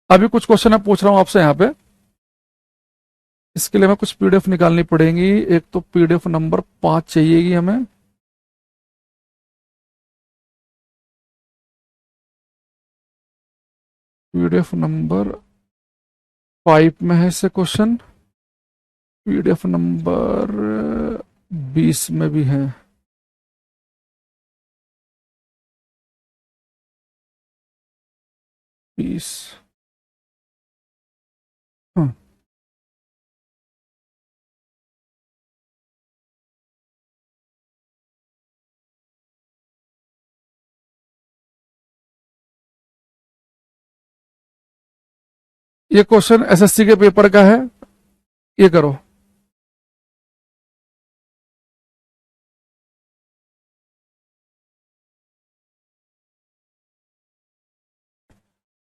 अभी कुछ क्वेश्चन मैं पूछ रहा हूं आपसे यहां पे, इसके लिए मैं कुछ पीडीएफ निकालनी पड़ेगी। एक तो पीडीएफ नंबर 5 चाहिएगी हमें, पीडीएफ नंबर 5 में है इससे क्वेश्चन, पीडीएफ नंबर 20 में भी है। हाँ, ये क्वेश्चन एसएससी के पेपर का है, ये करो।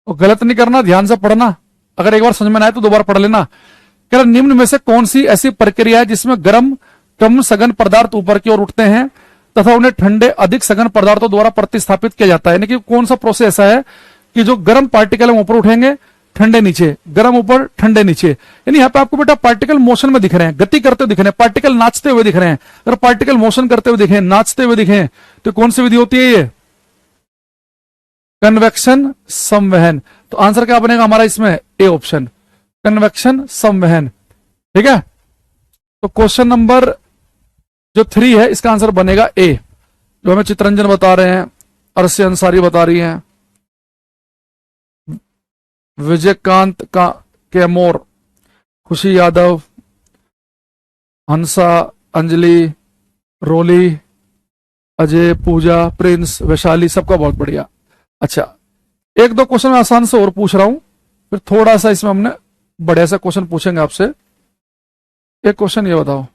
और गलत नहीं करना, ध्यान से पढ़ना, अगर एक बार समझ में ना आए तो दोबारा पढ़ लेना। कह रहा निम्न में से कौन सी ऐसी प्रक्रिया है जिसमें गर्म कम सघन पदार्थ ऊपर की ओर उठते हैं तथा उन्हें ठंडे अधिक सघन पदार्थों द्वारा प्रतिस्थापित किया जाता है? यानी कि कौन सा प्रोसेस ऐसा है कि जो गर्म पार्टिकल हम ऊपर उठेंगे, ठंडे नीचे, गर्म ऊपर, ठंडे नीचे। यानी यहाँ पे आपको बेटा पार्टिकल मोशन में दिख रहे हैं, गति करते हुए दिख रहे हैं, पार्टिकल नाचते हुए दिख रहे हैं। अगर पार्टिकल मोशन करते हुए दिखे, नाचते हुए दिखे, तो कौन सी विधि होती है ये? कन्वेक्शन संवहन। तो आंसर क्या बनेगा हमारा इसमें? ए ऑप्शन, कन्वेक्शन संवहन। ठीक है, तो क्वेश्चन नंबर जो 3 है इसका आंसर बनेगा ए, जो हमें चितरंजन बता रहे हैं, अरसे अंसारी बता रही हैं, विजयकांत का कैमोर, खुशी यादव, हंसा, अंजलि, रोली, अजय, पूजा, प्रिंस, वैशाली, सबका बहुत बढ़िया। अच्छा, एक दो क्वेश्चन आसान से और पूछ रहा हूं, फिर थोड़ा सा इसमें हमने बढ़िया सा क्वेश्चन पूछेंगे आपसे। एक क्वेश्चन ये बताओ,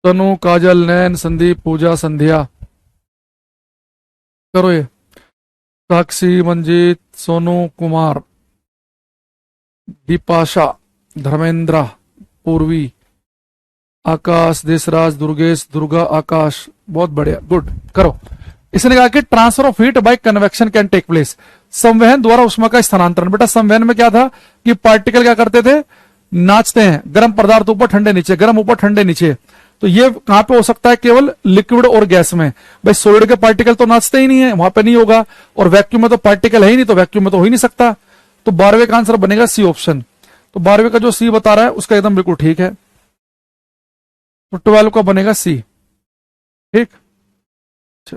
तनु, काजल, नैन, संदीप, पूजा, संध्या, करो ये। साक्षी, मंजीत, सोनू, कुमार, दीपाशा, धर्मेंद्र, पूर्वी, आकाश, देशराज, दुर्गेश, दुर्गा, आकाश, बहुत बढ़िया, गुड। करो। इसने कहा कि transfer of heat by convection can take place, संवहन द्वारा उष्मा का स्थानांतरण। बेटा संवहन में क्या था कि पार्टिकल क्या करते थे? नाचते हैं, गर्म पदार्थ ऊपर, ठंडे नीचे, गर्म ऊपर, ठंडे नीचे। तो ये कहां पे हो सकता है? केवल लिक्विड और गैस में। भाई सॉलिड के पार्टिकल तो नाचते ही नहीं है, वहां पे नहीं होगा, और वैक्यूम में तो पार्टिकल है ही नहीं, तो वैक्यूम में तो हो ही नहीं सकता। तो 12वें का आंसर बनेगा सी ऑप्शन। तो 12वें का जो सी बता रहा है उसका एकदम बिल्कुल ठीक है, तो 12 का बनेगा सी। ठीक, अच्छा,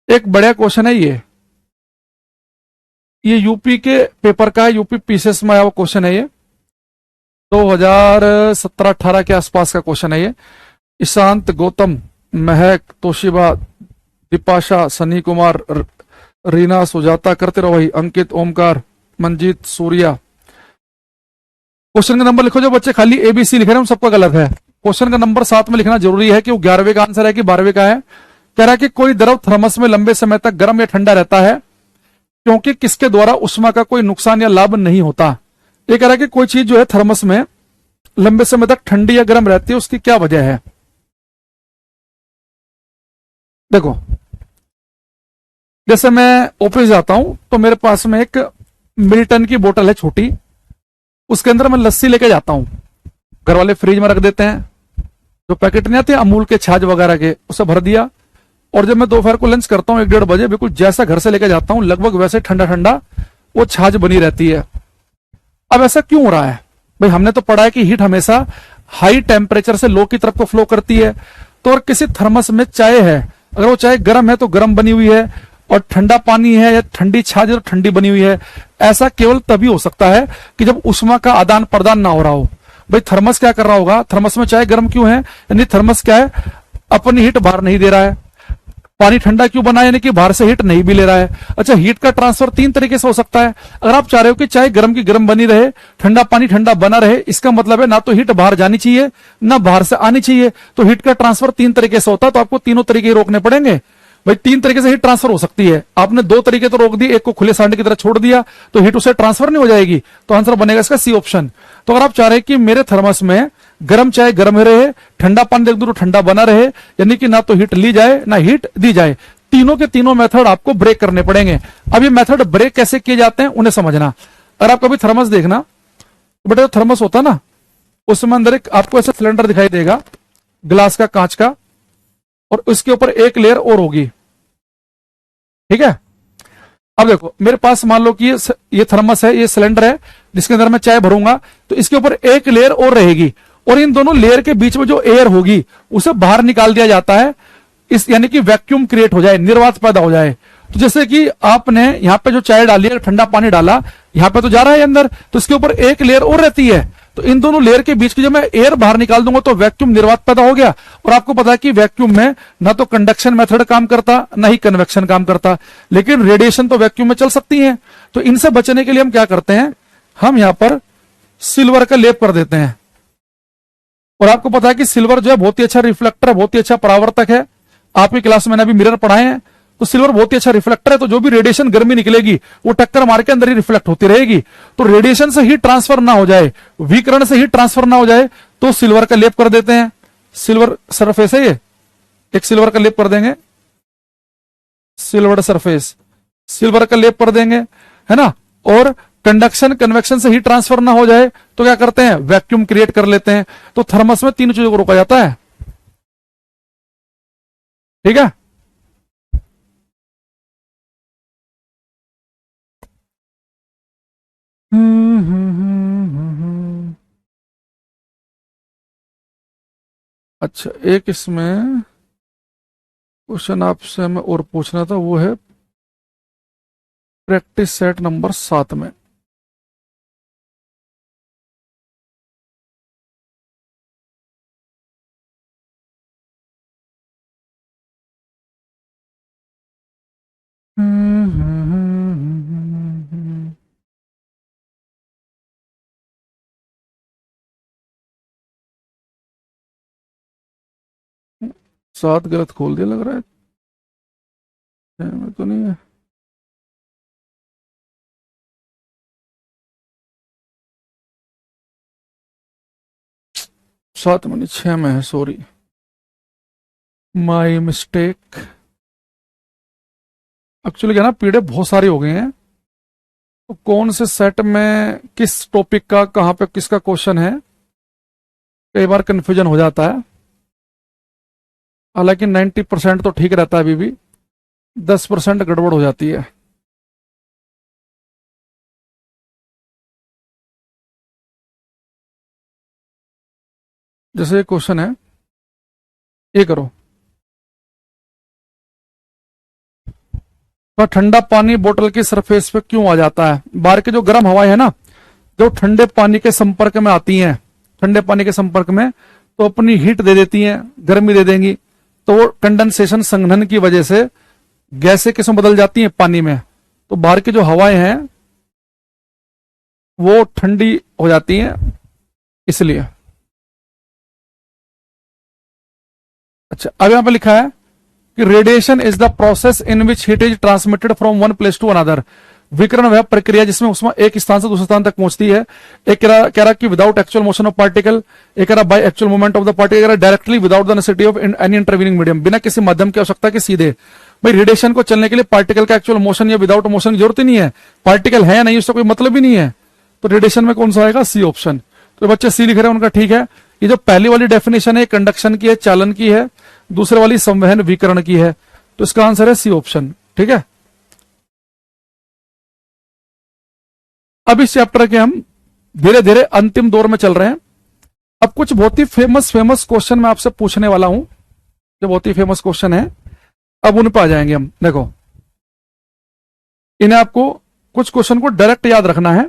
एक बढ़िया क्वेश्चन है ये यूपी के पेपर का है, यूपी पीसीएस में आया हुआ क्वेश्चन है ये, 2017-18 के आसपास का क्वेश्चन है ये। ईशांत, गौतम, महक, तोशिबा, दीपाशा, सनी कुमार, रीना, सुजाता, करते रहो वही, अंकित, ओमकार, मंजीत, सूर्या। क्वेश्चन का नंबर लिखो, जो बच्चे खाली एबीसी लिख रहे हैं सबका गलत है। क्वेश्चन का नंबर साथ में लिखना जरूरी है कि वो 11वें का आंसर है कि 12वें का है, कह रहा है कि कोई द्रव थर्मस में लंबे समय तक गर्म या ठंडा रहता है क्योंकि किसके द्वारा उष्मा का कोई नुकसान या लाभ नहीं होता। ये कह रहा है कि कोई चीज जो है थर्मस में लंबे समय तक ठंडी या गर्म रहती है, उसकी क्या वजह है। देखो, जैसे मैं ऑफिस जाता हूं तो मेरे पास में एक मिल्टन की बोतल है छोटी, उसके अंदर मैं लस्सी लेके जाता हूं। घर वाले फ्रिज में रख देते हैं, जो पैकेट नहीं आते अमूल के छाछ वगैरह के, उसे भर दिया। और जब मैं दोपहर को लंच करता हूँ 1-1:30 बजे, बिल्कुल जैसा घर से लेके जाता हूँ लगभग वैसे ठंडा ठंडा वो छाछ बनी रहती है। अब ऐसा क्यों हो रहा है भाई? हमने तो पढ़ा है कि हीट हमेशा हाई टेम्परेचर से लो की तरफ को फ्लो करती है। तो और किसी थर्मस में चाय है, अगर वो चाय गर्म है तो गर्म बनी हुई है, और ठंडा पानी है या ठंडी छाछ है तो ठंडी बनी हुई है। ऐसा केवल तभी हो सकता है कि जब उष्मा का आदान प्रदान ना हो रहा हो। भाई थर्मस क्या कर रहा होगा? थर्मस में चाय गर्म क्यों है? यानी थर्मस क्या है, अपनी हीट बाहर नहीं दे रहा है। पानी ठंडा क्यों बना है? यानी कि बाहर से हीट नहीं भी ले रहा है। अच्छा, हीट का ट्रांसफर 3 तरीके से हो सकता है। अगर आप चाह रहे हो कि चाय गर्म की गर्म बनी रहे, ठंडा पानी ठंडा बना रहे, इसका मतलब है ना तो हीट बाहर जानी चाहिए ना बाहर से आनी चाहिए। तो हीट का ट्रांसफर 3 तरीके से होता है, तो आपको तीनों तरीके रोकने पड़ेंगे। भाई 3 तरीके से हीट ट्रांसफर हो सकती है, आपने 2 तरीके तो रोक दिए, एक को खुले सांडे की तरह छोड़ दिया, तो हीट उसे ट्रांसफर नहीं हो जाएगी। तो आंसर बनेगा इसका सी ऑप्शन। तो अगर आप चाह रहे हैं कि मेरे थर्मस में गर्म चाय गर्म रहे, ठंडा पानी देख दो तो ठंडा बना रहे, यानी कि ना तो हीट ली जाए ना हीट दी जाए, तीनों के तीनों मेथड आपको ब्रेक करने पड़ेंगे। अब ये मेथड ब्रेक कैसे किए जाते हैं उन्हें समझना। अगर आप कभी थर्मस देखना तो बेटा, जो थर्मस होता है ना, उसमें अंदर एक आपको ऐसा सिलेंडर दिखाई देगा ग्लास का, कांच का, और उसके ऊपर एक लेयर और होगी। ठीक है, अब देखो मेरे पास मान लो कि ये थर्मस है, ये सिलेंडर है जिसके अंदर मैं चाय भरूंगा, तो इसके ऊपर एक लेयर और रहेगी, और इन दोनों लेयर के बीच में जो एयर होगी उसे बाहर निकाल दिया जाता है, इस यानी कि वैक्यूम क्रिएट हो जाए, निर्वात पैदा हो जाए। तो जैसे कि आपने यहाँ पे जो चाय डाली है, ठंडा पानी डाला, यहाँ पे तो जा रहा है अंदर, तो इसके ऊपर एक लेयर और रहती है, तो इन दोनों लेयर के बीच की जब मैं एयर बाहर निकाल दूंगा तो वैक्यूम निर्वात पैदा हो गया। और आपको पता है कि वैक्यूम में ना तो कंडक्शन मेथड काम करता ना ही कन्वेक्शन काम करता, लेकिन रेडिएशन तो वैक्यूम में चल सकती है। तो इनसे बचने के लिए हम क्या करते हैं, हम यहां पर सिल्वर का लेप कर देते हैं। और आपको पता है कि सिल्वर जो है बहुत ही अच्छा रिफ्लेक्टर है, बहुत ही अच्छा परावर्तक है। आपकी क्लास में मैंने अभी मिरर पढ़ाए हैं, तो सिल्वर बहुत ही अच्छा रिफ्लेक्टर है, तो जो भी रेडिएशन गर्मी निकलेगी वो टक्कर मार के अंदर ही रिफ्लेक्ट होती रहेगी। तो रेडिएशन से हीट ट्रांसफर ना हो जाए, विकिरण से हीट ट्रांसफर ना हो जाए, तो सिल्वर का लेप कर देते हैं। सिल्वर सरफेस है ये, एक सिल्वर का लेप कर देंगे, सिल्वर सरफेस, सिल्वर का लेप कर देंगे, है ना। और कंडक्शन कन्वेक्शन से हीट ट्रांसफर ना हो जाए तो क्या करते हैं, वैक्यूम क्रिएट कर लेते हैं। तो थर्मस में 3 चीजों को रोका जाता है। ठीक है, अच्छा, एक इसमें क्वेश्चन आपसे मैं और पूछना था, वो है प्रैक्टिस सेट नंबर 7 में। सात गलत खोल दिया लग रहा है, में तो नहीं है। सात में नहीं, 6 में है, सॉरी, माई मिस्टेक। एक्चुअली क्या ना, पीडीएफ बहुत सारे हो गए हैं, तो कौन से सेट में किस टॉपिक का कहां पे किसका क्वेश्चन है, कई बार कंफ्यूजन हो जाता है। हालांकि 90% तो ठीक रहता है, अभी भी 10% गड़बड़ हो जाती है। जैसे क्वेश्चन है, ये करो, तो ठंडा पानी बोतल की सरफेस पे क्यों आ जाता है? बाहर की जो गर्म हवाएं है ना, जो ठंडे पानी के संपर्क में आती हैं, ठंडे पानी के संपर्क में, तो अपनी हीट दे देती हैं, गर्मी दे देंगी, तो वो कंडेंसेशन, संघनन की वजह से गैसें किसमें बदल जाती हैं, पानी में। तो बाहर की जो हवाएं हैं वो ठंडी हो जाती हैं, इसलिए। अच्छा, अब यहां पर लिखा है कि radiation is the process in which heat is transmitted from one place to another. विकिरण वह प्रक्रिया जिसमें उसमें एक स्थान से दूसरे स्थान तक पहुंचती है। एक कह रहा कि without actual motion of particle, एक कह रहा by actual movement of the particle, directly without the necessity of any intervening medium, बिना किसी माध्यम की आवश्यकता के सीधे। भाई रेडिएशन को चलने के लिए पार्टिकल का एक्चुअल मोशन या विदाउट मोशन की जरूरत ही नहीं है, पार्टिकल है या नहीं उससे कोई मतलब ही नहीं है। तो रेडिएशन में कौन सा आएगा? C option. तो बच्चे सी लिख रहे हैं उनका ठीक है। ये जो पहली वाली डेफिनेशन है कंडक्शन की है, चालन की है, दूसरे वाली संवहन विकिरण की है, तो इसका आंसर है सी ऑप्शन। ठीक है। अब इस चैप्टर के हम धीरे धीरे अंतिम दौर में चल रहे हैं। अब कुछ बहुत ही फेमस क्वेश्चन मैं आपसे पूछने वाला हूं, जो बहुत ही फेमस क्वेश्चन है, अब उन पर आ जाएंगे हम। देखो, इन्हें आपको कुछ क्वेश्चन को डायरेक्ट याद रखना है,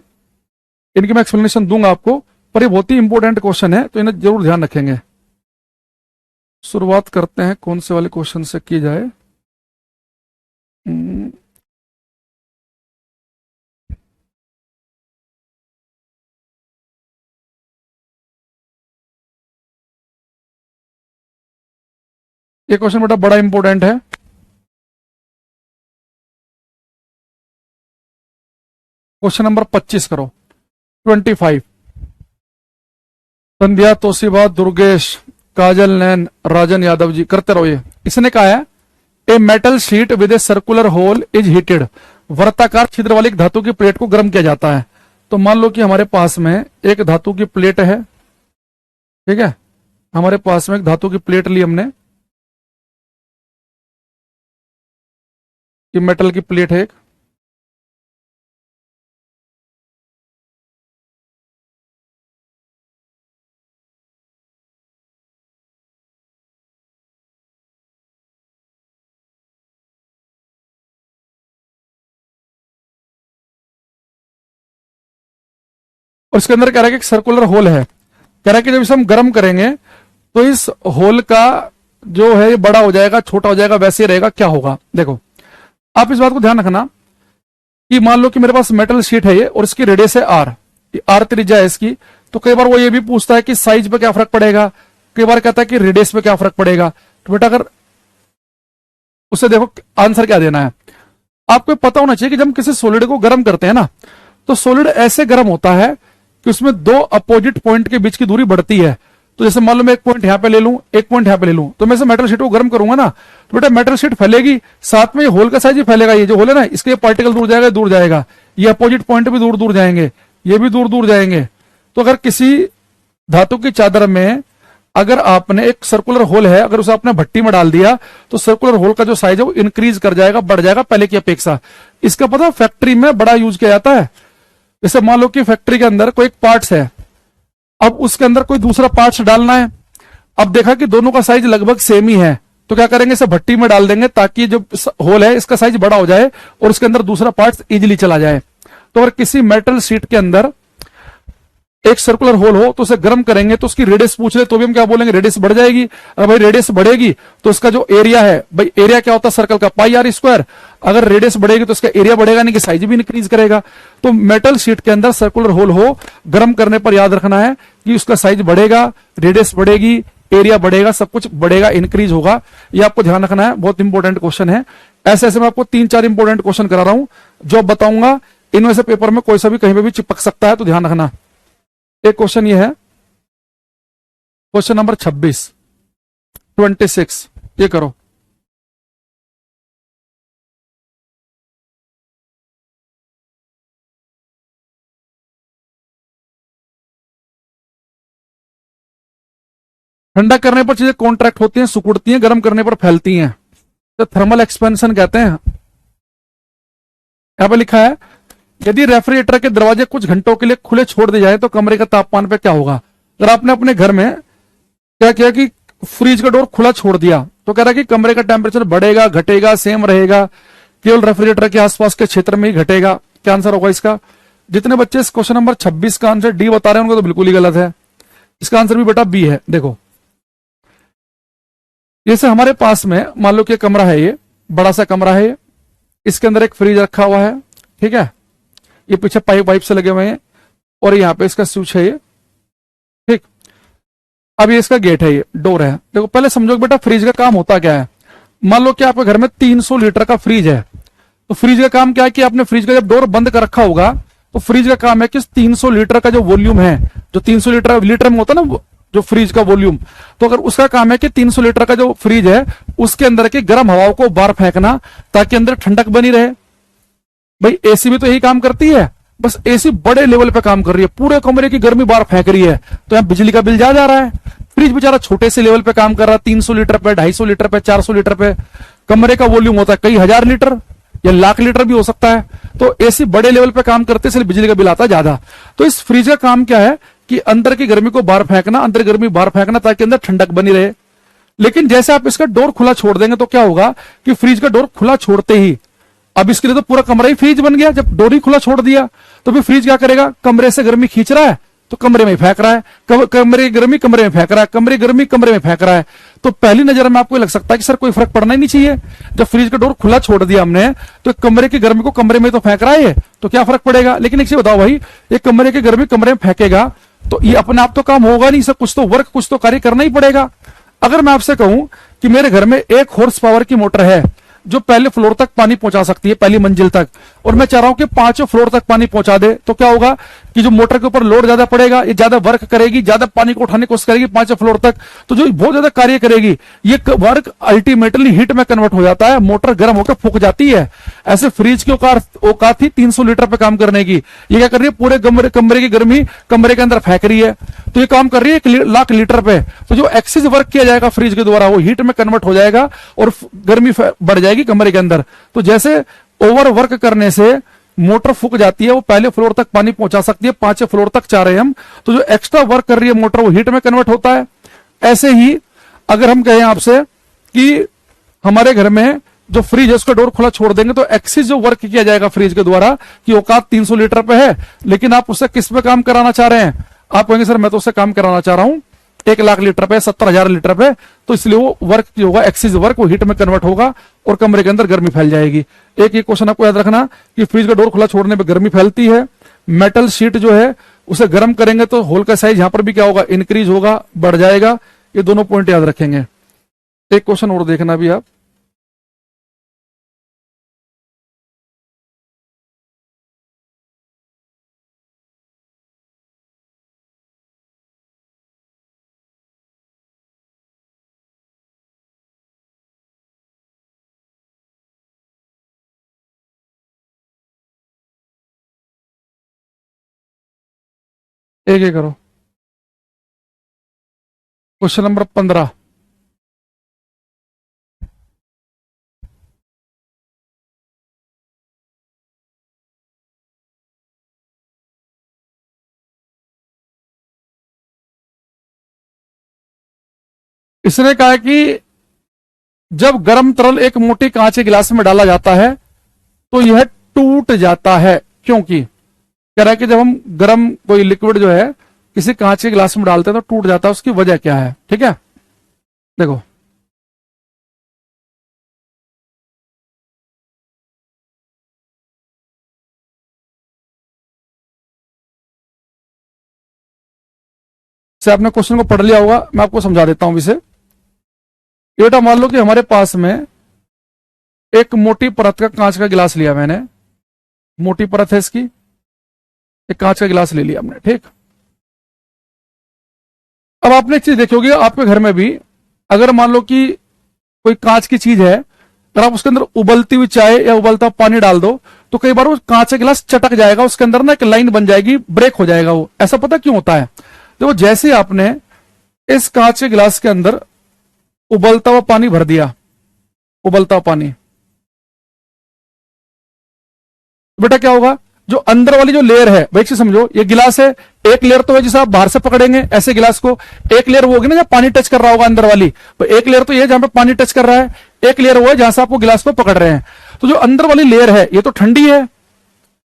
इनकी मैं एक्सप्लेनेशन दूंगा आपको, पर ये बहुत ही इंपॉर्टेंट क्वेश्चन है, तो इन्हें जरूर ध्यान रखेंगे। शुरुआत करते हैं कौन से वाले क्वेश्चन से की जाए। ये क्वेश्चन बेटा बड़ा इंपॉर्टेंट है। क्वेश्चन नंबर 25 करो, 25। संध्या, तोशिबा, दुर्गेश, काजल, नैन, राजन यादव जी करते रहो। ये इसने कहा है a metal sheet with a circular hole is heated, वर्ताकार छिद्र वाली एक धातु की प्लेट को गर्म किया जाता है। तो मान लो कि हमारे पास में एक धातु की प्लेट है, ठीक है, हमारे पास में एक धातु की प्लेट ली हमने, ये मेटल की प्लेट है एक, और इसके अंदर कह रहा है कि एक सर्कुलर होल है। कह रहा है कि जब इसे हम गर्म करेंगे तो इस होल का जो है ये बड़ा हो जाएगा, छोटा हो जाएगा, वैसे ही रहेगा, क्या होगा? देखो, आप इस बात को ध्यान रखना कि मान लो कि मेरे पास मेटल शीट है ये, और इसकी रेडियस है आर, आर त्रिज्या है इसकी। तो कई बार वो ये भी पूछता है कि साइज पे क्या फर्क पड़ेगा, कई बार कहता है कि रेडियस पे क्या फर्क पड़ेगा। तो बेटा अगर उससे देखो आंसर क्या देना है, आपको पता होना चाहिए कि जब हम किसी सॉलिड को गर्म करते हैं ना, तो सॉलिड ऐसे गर्म होता है कि उसमें दो अपोजिट पॉइंट के बीच की दूरी बढ़ती है। तो जैसे मान लो मैं एक पॉइंट यहां पे ले लूं, एक पॉइंट यहां पे ले लूं, तो मैं इसे मेटल शीट को गर्म करूंगा ना, तो बेटा मेटल शीट फैलेगी, साथ में ये होल का साइज भी फैलेगा। ये जो होल है ना, इसके पार्टिकल दूर जाएगा, दूर जाएगा, ये अपोजिट पॉइंट भी दूर दूर जाएंगे, ये भी दूर दूर जाएंगे। तो अगर किसी धातु की चादर में अगर आपने एक सर्कुलर होल है, अगर उसे आपने भट्टी में डाल दिया, तो सर्कुलर होल का जो साइज है वो इंक्रीज कर जाएगा, बढ़ जाएगा पहले की अपेक्षा। इसका पता फैक्ट्री में बड़ा यूज किया जाता है। जैसे मान लो कि फैक्ट्री के अंदर कोई एक पार्ट्स है, अब उसके अंदर कोई दूसरा पार्ट्स डालना है, अब देखा कि दोनों का साइज लगभग सेम ही है, तो क्या करेंगे, इसे भट्टी में डाल देंगे ताकि जो होल है इसका साइज बड़ा हो जाए और उसके अंदर दूसरा पार्ट्स इजीली चला जाए। तो अगर किसी मेटल शीट के अंदर एक सर्कुलर होल हो तो उसे गर्म करेंगे, तो उसकी रेडियस पूछ ले तो भी हम क्या बोलेंगे, रेडियस बढ़ जाएगी। अगर भाई रेडियस बढ़ेगी तो उसका जो एरिया है, भाई एरिया क्या होता है सर्कल का, पाई आर स्क्वायर। अगर रेडियस बढ़ेगी तो उसका एरिया बढ़ेगा, नहीं कि साइज भी इंक्रीज करेगा। तो मेटल शीट के अंदर सर्कुलर होल हो, गर्म करने पर याद रखना है कि उसका साइज बढ़ेगा, रेडियस बढ़ेगी, एरिया बढ़ेगा, सब कुछ बढ़ेगा, इंक्रीज होगा। ये आपको ध्यान रखना है, बहुत इंपॉर्टेंट क्वेश्चन है। ऐसे ऐसे मैं आपको 3-4 इंपॉर्टेंट क्वेश्चन करा रहा हूं, जो बताऊंगा इनमें से पेपर में कोई सा भी कहीं पर भी चिपक सकता है, तो ध्यान रखना। एक क्वेश्चन ये है, क्वेश्चन नंबर 26, 26, ये करो। ठंडा करने पर चीजें कॉन्ट्रैक्ट होती हैं, सिकुड़ती हैं, गर्म करने पर फैलती हैं, तो थर्मल एक्सपेंशन कहते हैं। यहां पर लिखा है, यदि रेफ्रिजरेटर के दरवाजे कुछ घंटों के लिए खुले छोड़ दिए जाए तो कमरे का तापमान पे क्या होगा? अगर आपने अपने घर में क्या किया कि फ्रिज का डोर खुला छोड़ दिया, तो कह रहा है कि कमरे का टेम्परेचर बढ़ेगा, घटेगा, सेम रहेगा, केवल रेफ्रिजरेटर के आसपास के क्षेत्र में ही घटेगा। क्या आंसर होगा इसका? जितने बच्चे इस क्वेश्चन नंबर 26 का आंसर डी बता रहे हैं उनको तो बिल्कुल ही गलत है। इसका आंसर भी बेटा बी है। देखो, जैसे हमारे पास में मान लो कि कमरा है, ये बड़ा सा कमरा है, इसके अंदर एक फ्रिज रखा हुआ है, ठीक है, ये पीछे पाइप वाइप से लगे हुए हैं, और यहाँ पे इसका स्विच है ये, ठीक। अब ये इसका गेट है, ये डोर है। देखो पहले समझो बेटा फ्रिज का काम होता क्या है। मान लो कि आपके घर में 300 लीटर का फ्रिज है, तो फ्रिज का काम क्या है कि आपने फ्रिज का जब डोर बंद कर रखा होगा तो फ्रिज का काम है कि 300 लीटर का जो वॉल्यूम है, जो 300 लीटर में होता है ना जो फ्रिज का वॉल्यूम, तो अगर उसका काम है कि 300 लीटर का जो फ्रिज है उसके अंदर की गर्म हवाओं को बाहर फेंकना ताकि अंदर ठंडक बनी रहे। भाई एसी भी तो यही काम करती है, बस एसी बड़े लेवल पे काम कर रही है, पूरे कमरे की गर्मी बाहर फेंक रही है, तो यहां बिजली का बिल जा रहा है। फ्रिज बेचारा छोटे से लेवल पे काम कर रहा है, 300 लीटर पे, 250 लीटर पे, 400 लीटर पे। कमरे का वॉल्यूम होता है कई हजार लीटर या लाख लीटर भी हो सकता है, तो एसी बड़े लेवल पे काम करते इसलिए बिजली का बिल आता है ज्यादा। तो इस फ्रिज का काम क्या है कि अंदर की गर्मी को बाहर फेंकना, अंदर गर्मी बाहर फेंकना ताकि अंदर ठंडक बनी रहे। लेकिन जैसे आप इसका डोर खुला छोड़ देंगे तो क्या होगा कि फ्रिज का डोर खुला छोड़ते ही अब इसके लिए तो पूरा कमरा ही फ्रिज बन गया। जब डोर ही खुला छोड़ दिया तो फिर फ्रिज क्या करेगा, कमरे से गर्मी खींच रहा है तो कमरे में फेंक रहा है, कमरे की गर्मी कमरे में फेंक रहा है, कमरे की गर्मी कमरे में फेंक रहा है। तो पहली नजर में आपको लग सकता है कि सर कोई फर्क पड़ना ही नहीं चाहिए, जब फ्रिज का डोर खुला छोड़ दिया हमने तो कमरे की गर्मी को कमरे में तो फेंक रहा है, तो क्या फर्क पड़ेगा। लेकिन एक चीज बताओ भाई, ये कमरे की गर्मी कमरे में फेंकेगा तो ये अपने आप तो काम होगा नहीं, सब कुछ तो वर्क, कुछ तो कार्य करना ही पड़ेगा। अगर मैं आपसे कहूं कि मेरे घर में 1 हॉर्स पावर की मोटर है जो पहले फ्लोर तक पानी पहुंचा सकती है, पहली मंजिल तक, और मैं चाह रहा हूं कि 5 फ्लोर तक पानी पहुंचा दे, तो क्या होगा कि जो मोटर के ऊपर लोड ज्यादा पड़ेगा, ये ज्यादा वर्क करेगी, ज्यादा पानी को उठाने की कोशिश करेगी 5 फ्लोर तक, तो जो बहुत ज्यादा कार्य करेगी ये वर्क अल्टीमेटली हीट में कन्वर्ट हो जाता है, मोटर गर्म होकर फूक जाती है। ऐसे फ्रिज की औकात थी 300 लीटर पे काम करने की, ये क्या कर रही है, पूरे कमरे की गर्मी कमरे के अंदर फेंक रही है, तो ये काम कर रही है 1 लाख लीटर पे। तो जो एक्सेस वर्क किया जाएगा फ्रिज के द्वारा वो हीट में कन्वर्ट हो जाएगा और गर्मी बढ़ जाएगी कमरे के अंदर। तो जैसे ओवर वर्क करने से मोटर फूक जाती है, वो पहले फ्लोर तक पानी पहुंचा सकती है, 5 फ्लोर तक चाह रहे हैं हम, तो जो एक्स्ट्रा वर्क कर रही है मोटर वो हीट में कन्वर्ट होता है। ऐसे ही अगर हम कहें आपसे कि हमारे घर में जो फ्रिज है उसका डोर खुला छोड़ देंगे तो एक्सिस जो वर्क किया जाएगा फ्रिज के द्वारा कि औकात 300 लीटर पे है, लेकिन आप उससे किस पे काम कराना चाह रहे हैं, आप कहेंगे सर मैं तो उससे काम कराना चाह रहा हूं 1 लाख लीटर पे, 70,000 लीटर पे, तो इसलिए वो वर्क जो होगा एक्सिस वर्क वो हीट में कन्वर्ट होगा और कमरे के अंदर गर्मी फैल जाएगी। एक ये क्वेश्चन आपको याद रखना कि फ्रिज का डोर खुला छोड़ने पे गर्मी फैलती है, मेटल शीट जो है उसे गर्म करेंगे तो होल का साइज यहां पर भी क्या होगा, इंक्रीज होगा, बढ़ जाएगा। ये दोनों पॉइंट याद रखेंगे। एक क्वेश्चन और देखना भी आप, एक करो। क्वेश्चन नंबर 15, इसने कहा कि जब गर्म तरल एक मोटी कांच के गिलास में डाला जाता है तो यह टूट जाता है, क्योंकि कह रहा है कि जब हम गर्म कोई लिक्विड जो है किसी कांच के गिलास में डालते हैं तो टूट जाता है, उसकी वजह क्या है। ठीक है, देखो से आपने क्वेश्चन को पढ़ लिया होगा, मैं आपको समझा देता हूं इसे। बेटा मान लो कि हमारे पास में एक मोटी परत का कांच का गिलास लिया मैंने, मोटी परत है इसकी, एक कांच का गिलास ले लिया हमने, ठीक। अब आपने एक चीज देखी होगी आपके घर में भी, अगर मान लो कि कोई कांच की चीज है, अगर आप उसके अंदर उबलती हुई चाय या उबलता हुआ पानी डाल दो तो कई बार वो कांच का गिलास चटक जाएगा, उसके अंदर ना एक लाइन बन जाएगी, ब्रेक हो जाएगा वो। ऐसा पता क्यों होता है? देखो जैसे आपने इस कांच के गिलास के अंदर उबलता हुआ पानी भर दिया, उबलता हुआ पानी, बेटा क्या होगा, जो अंदर वाली जो लेयर है, भाई चीज समझो, ये गिलास है, एक लेयर तो है जिसे आप बाहर से पकड़ेंगे ऐसे गिलास को, एक लेयर वो होगी ना जब पानी टच कर रहा होगा अंदर वाली, तो एक लेयर तो ये जहां पे पानी टच कर रहा है, एक लेयर वो है जहां से आप वो गिलास को पकड़ रहे हैं। तो जो अंदर वाली लेयर है ये तो ठंडी है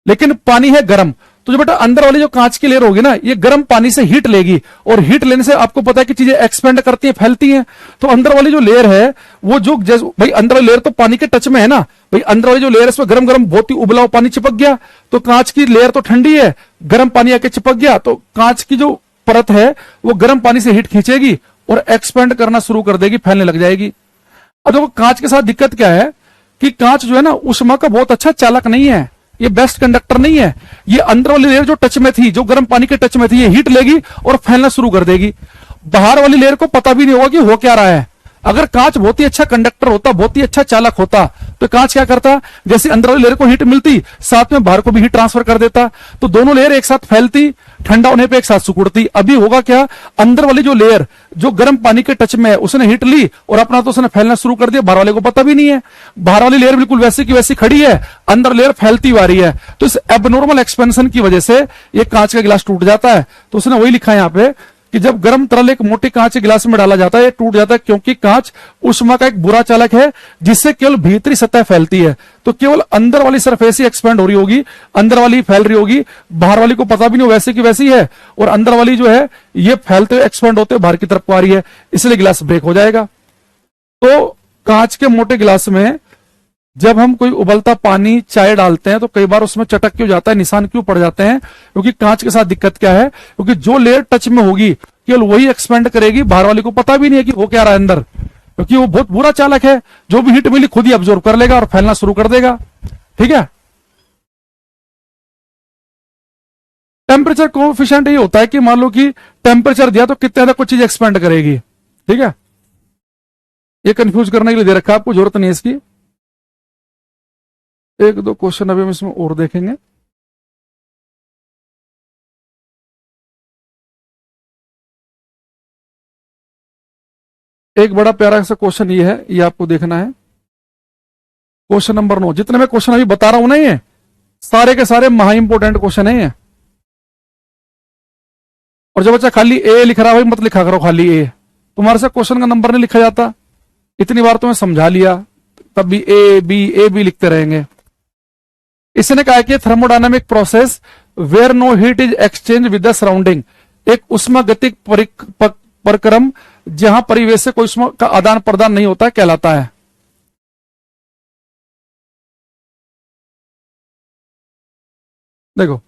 लेकिन पानी है गर्म, तो जो बेटा अंदर वाली जो कांच की लेयर होगी ना ये गर्म पानी से हीट लेगी, और हीट लेने से आपको पता है कि चीजें एक्सपेंड करती है, फैलती हैं। तो अंदर वाली जो लेयर है वो जो भाई अंदर वाली लेयर तो पानी के टच में है ना, भाई अंदर वाली जो लेयर है इसमें गरम गरम बहुत ही उबला हुआ पानी चिपक गया, तो कांच की लेयर तो ठंडी है, गर्म पानी आके चिपक गया, तो कांच की जो परत है वो गर्म पानी से हीट खींचेगी और एक्सपेंड करना शुरू कर देगी, फैलने लग जाएगी। अब देखो कांच के साथ दिक्कत क्या है कि कांच जो है ना ऊष्मा का बहुत अच्छा चालक नहीं है, ये बेस्ट कंडक्टर नहीं है। ये अंदर वाली लेयर जो टच में थी, जो गर्म पानी के टच में थी, ये हीट लेगी और फैलना शुरू कर देगी। बाहर वाली लेयर को पता भी नहीं होगा कि हो क्या रहा है। अगर कांच बहुत ही अच्छा कंडक्टर होता, बहुत ही अच्छा चालक होता, तो कांच क्या करता, जैसे अंदर वाली लेयर को हीट मिलती, साथ में बाहर को भी हीट ट्रांसफर कर देता, तो दोनों लेयर एक साथ फैलती, ठंडा होने पे एक साथ सिकुड़ती। अभी होगा क्या, अंदर वाली जो लेयर जो गर्म पानी के टच में है, उसने हीट ली और अपना तो उसने फैलना शुरू कर दिया, बाहर वाले को पता भी नहीं है। बाहर वाली लेयर बिल्कुल वैसी की वैसी खड़ी है, अंदर लेयर फैलती हुई आ रही है। तो इस एबनॉर्मल एक्सपेंशन की वजह से ये कांच का गिलास टूट जाता है। तो उसने वही लिखा है यहाँ पे कि जब गर्म तरल एक मोटे कांच के गिलास में डाला जाता है, ये टूट जाता है, क्योंकि कांच ऊष्मा का एक बुरा चालक है, जिससे केवल भीतरी सतह फैलती है। तो केवल अंदर वाली सरफेस ही एक्सपेंड हो रही होगी, अंदर वाली फैल रही होगी, बाहर वाली को पता भी नहीं वैसे की वैसी है, और अंदर वाली जो है ये फैलते हुए एक्सपेंड होते हुए बाहर की तरफ आ रही है, इसलिए गिलास ब्रेक हो जाएगा। तो कांच के मोटे गिलास में जब हम कोई उबलता पानी चाय डालते हैं तो कई बार उसमें चटक क्यों जाता है, निशान क्यों पड़ जाते हैं, क्योंकि कांच के साथ दिक्कत क्या है, क्योंकि जो लेयर टच में होगी केवल वही एक्सपेंड करेगी, बाहर वाली को पता भी नहीं है कि वो क्या रहा है अंदर, क्योंकि वो बहुत बुरा चालक है, जो भी हीट मिली खुद ही अब्जॉर्ब कर लेगा और फैलना शुरू कर देगा। ठीक है। टेम्परेचर कोएफिशिएंट ये होता है कि मान लो कि टेम्परेचर दिया तो कितने तक कुछ चीज एक्सपेंड करेगी। ठीक है, ये कंफ्यूज करने के लिए दे रखा है, आपको जरूरत नहीं है इसकी। एक दो क्वेश्चन अभी हम इसमें और देखेंगे। एक बड़ा प्यारा सा क्वेश्चन ये है, ये आपको देखना है, क्वेश्चन नंबर 9। जितने मैं क्वेश्चन अभी बता रहा हूं ना, ये सारे के सारे महा इंपोर्टेंट क्वेश्चन है ये। और जब बच्चा खाली ए लिख रहा है, भाई मत लिखा करो खाली ए, तुम्हारे से क्वेश्चन का नंबर नहीं लिखा जाता। इतनी बार तो मैं समझा लिया, तब भी ए बी लिखते रहेंगे। इसने कहा कि thermodynamic process where no heat is exchange with the surrounding, एक उष्मागतिक प्रक्रम जहां परिवेश से कोई उष्मा का आदान प्रदान नहीं होता कहलाता है। देखो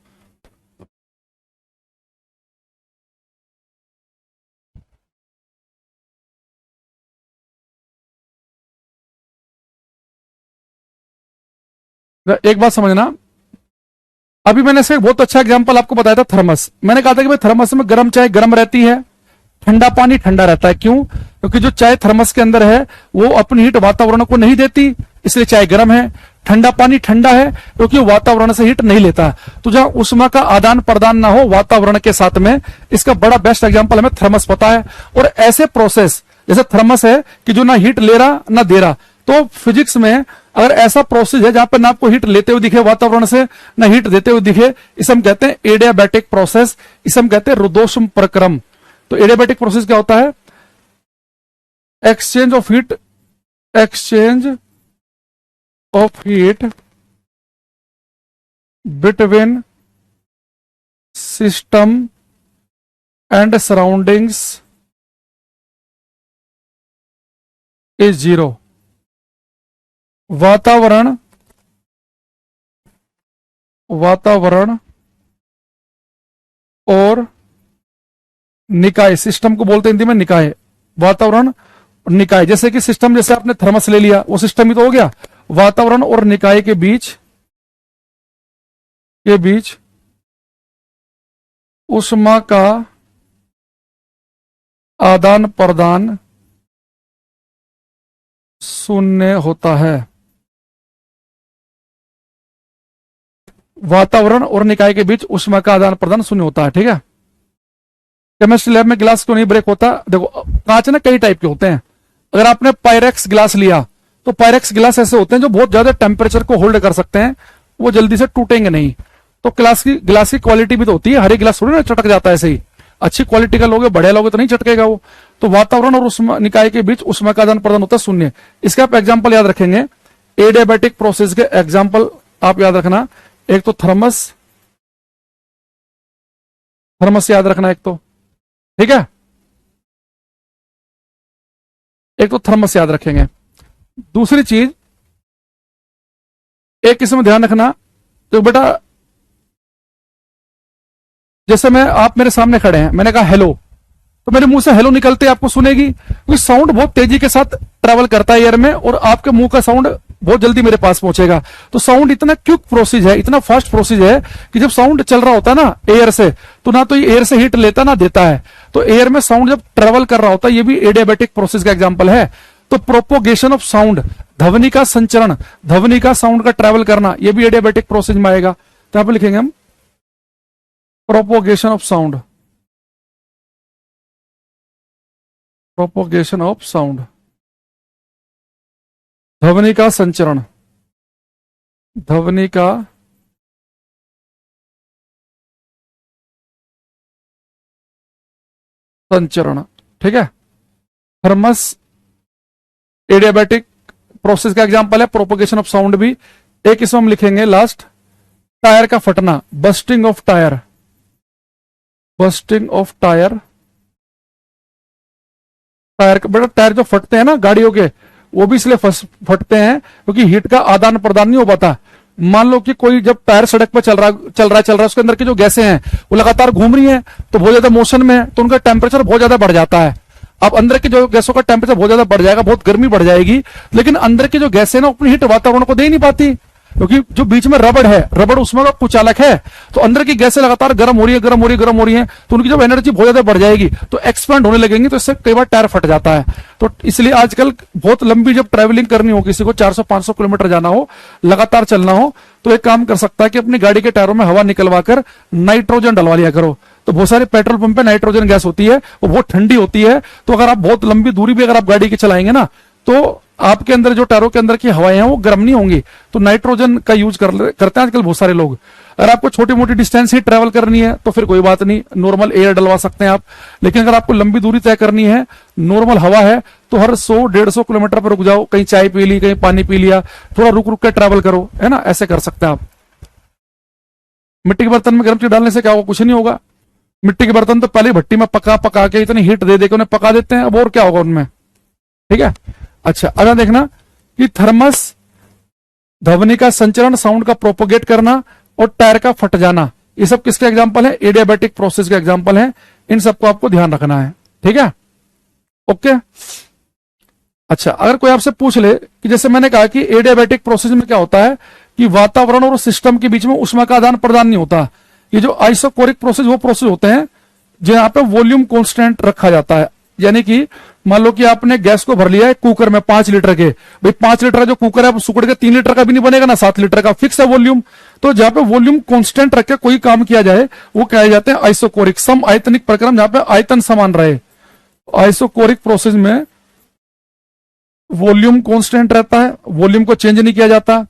एक बात समझना, अभी मैंने इसका एक बहुत अच्छा एग्जांपल आपको बताया था, थर्मस। मैंने कहा था कि भाई थर्मस में गर्म चाय गर्म रहती है, ठंडा पानी ठंडा रहता है। क्यों? क्योंकि जो चाय थर्मस के अंदर है वो अपनी हीट वातावरण को नहीं देती, इसलिए चाय गर्म है। ठंडा पानी ठंडा है क्योंकि वातावरण से हीट नहीं लेता। तो जहां उष्मा का आदान प्रदान ना हो वातावरण के साथ में, इसका बड़ा बेस्ट एग्जांपल हमें थर्मस पता है। और ऐसे प्रोसेस जैसे थर्मस है कि जो ना हीट ले रहा ना दे रहा, तो फिजिक्स में अगर ऐसा प्रोसेस है जहां पर ना आपको हीट लेते हुए दिखे वातावरण से, ना हीट देते हुए दिखे, इसे हम कहते हैं एडियाबैटिक प्रोसेस, इसे हम कहते हैं रुद्धोष्म प्रक्रम। तो एडियाबैटिक प्रोसेस क्या होता है? Exchange of heat between system and surroundings is zero. वातावरण और निकाय, सिस्टम को बोलते हैं हिंदी में निकाय, वातावरण और निकाय। जैसे कि सिस्टम, जैसे आपने थर्मस ले लिया, वो सिस्टम ही तो हो गया। वातावरण और निकाय के बीच उष्मा का आदान प्रदान शून्य होता है। वातावरण और निकाय के बीच उष्मा का आदान प्रदान शून्य होता है। ठीक है। केमिस्ट्री लैब में गिलास क्यों नहीं ब्रेक होता? देखो कांच ना कई टाइप के होते हैं। अगर आपने पायरेक्स गिलास लिया तो पायरेक्स गिलास ऐसे होते हैं जो बहुत ज्यादा टेम्परेचर को होल्ड कर सकते हैं, वो जल्दी से टूटेंगे नहीं। तो गिलास की क्वालिटी भी तो होती है, हर एक गिलास थोड़ी ना चटक जाता है ऐसे ही। अच्छी क्वालिटी का लोगे, बढ़िया लोगे तो नहीं चटकेगा वो। तो वातावरण और उष्मा निकाय के बीच उष्मा का आदान प्रदान होता है शून्य। इसका आप एग्जाम्पल याद रखेंगे, एडियाबैटिक प्रोसेस के एग्जाम्पल आप याद रखना। एक तो थर्मस याद रखना एक तो, ठीक है, एक तो थर्मस याद रखेंगे। दूसरी चीज एक किस्म ध्यान रखना, तो बेटा जैसे आप मेरे सामने खड़े हैं, मैंने कहा हेलो, तो मेरे मुंह से हेलो निकलते आपको सुनेगी, क्योंकि साउंड बहुत तेजी के साथ ट्रेवल करता है एयर में, और आपके मुंह का साउंड बहुत जल्दी मेरे पास पहुंचेगा। तो साउंड इतना क्विक प्रोसेस है, इतना फास्ट प्रोसेस है कि जब साउंड चल रहा होता है ना एयर से, तो ना तो ये एयर से हीट लेता ना देता है। तो एयर में साउंड जब ट्रेवल कर रहा होता है, ये भी एडियाबैटिक प्रोसेस का एग्जाम्पल है। तो प्रोपोगेशन ऑफ साउंड, ध्वनि का संचरण, ध्वनि का साउंड का ट्रेवल करना, ये भी एडियाबैटिक प्रोसेस में आएगा। तो यहां पर लिखेंगे हम propagation of sound, propagation of sound, ध्वनि का संचरण, ध्वनि का संचरण। ठीक है, थर्मस एडियाबैटिक प्रोसेस का एग्जांपल है, प्रोपोगेशन ऑफ साउंड भी। एक इसमें हम लिखेंगे लास्ट, टायर का फटना, bursting of tyre, bursting of tyre. Tyre बड़ा टायर जो फटते हैं ना गाड़ियों के, वो भी इसलिए फटते हैं क्योंकि हीट का आदान प्रदान नहीं हो पाता। मान लो कि कोई जब टायर सड़क पर चल रहा है, उसके अंदर की जो गैसें हैं वो लगातार घूम रही हैं, तो बहुत ज्यादा मोशन में है, तो उनका टेम्परेचर बहुत ज्यादा बढ़ जाता है। अब अंदर की जो गैसों का टेम्परेचर बहुत ज्यादा बढ़ जाएगा, बहुत गर्मी बढ़ जाएगी, लेकिन अंदर की जो गैसें ना अपनी हीट वातावरण को दे ही नहीं पाती, क्योंकि जो बीच में रबड़ है, रबड़ उसमें का कुचालक है, तो अंदर की गैसें लगातार गर्म हो रही है, गर्म हो रही है, गर्म हो रही है, तो उनकी जब एनर्जी बहुत ज्यादा बढ़ जाएगी तो एक्सपेंड होने लगेंगी, तो इससे कई बार टायर फट जाता है। तो इसलिए आजकल बहुत लंबी जब ट्रैवलिंग करनी हो, किसी को 400-500 किलोमीटर जाना हो, लगातार चलना हो, तो एक काम कर सकता है कि अपनी गाड़ी के टायरों में हवा निकलवा कर नाइट्रोजन डलवा लिया करो। तो बहुत सारे पेट्रोल पंप पे नाइट्रोजन गैस होती है, वो बहुत ठंडी होती है, तो अगर आप बहुत लंबी दूरी भी अगर आप गाड़ी की चलाएंगे ना, तो आपके अंदर जो टायरों के अंदर की हवाएं हैं वो गर्म नहीं होंगी। तो नाइट्रोजन का यूज करते हैं आजकल बहुत सारे लोग। अगर आपको छोटी मोटी डिस्टेंस ही ट्रेवल करनी है तो फिर कोई बात नहीं, नॉर्मल एयर डलवा सकते हैं आप। लेकिन अगर आपको लंबी दूरी तय करनी है, नॉर्मल हवा है, तो हर 100-150 किलोमीटर पर रुक जाओ, कहीं चाय पी ली, कहीं पानी पी लिया, थोड़ा रुक रुक कर ट्रैवल करो, है ना, ऐसे कर सकते हैं आप। मिट्टी के बर्तन में गर्म चीज डालने से क्या होगा, कुछ नहीं होगा। मिट्टी के बर्तन तो पहले भट्टी में पका पका के इतनी हीट दे दे के उन्हें पका देते हैं, अब और क्या होगा उनमें। ठीक है, अच्छा अगला देखना कि थर्मस, ध्वनि का संचरण, साउंड का प्रोपोगेट करना, और टायर का फट जाना, ये सब किसके एग्जांपल है, एडियाबैटिक प्रोसेस के एग्जांपल है। इन सबको आपको ध्यान रखना है। ठीक है, ओके। अच्छा, अगर कोई आपसे पूछ ले कि जैसे मैंने कहा कि एडियाबैटिक प्रोसेस में क्या होता है कि वातावरण और सिस्टम के बीच में ऊष्मा का आदान प्रदान नहीं होता। ये जो आइसोकोरिक प्रोसेस, वो प्रोसेस होते हैं जहां पे वॉल्यूम कांस्टेंट रखा जाता है। यानी कि मान लो कि आपने गैस को भर लिया है कुकर में 5 लीटर के, भाई 5 लीटर का जो कुकर है वो सुकड़ के 3 लीटर का भी नहीं बनेगा ना 7 लीटर का, फिक्स है वॉल्यूम। तो जहां पे वॉल्यूम कांस्टेंट रख के कोई काम किया जाए वो कहे जाते हैं आइसोकोरिक। सम आयतनिक प्रक्रम, जहां पे आयतन समान रहे। आइसोकोरिक प्रोसेस में वॉल्यूम कांस्टेंट रहता है, वॉल्यूम को चेंज नहीं किया जाता।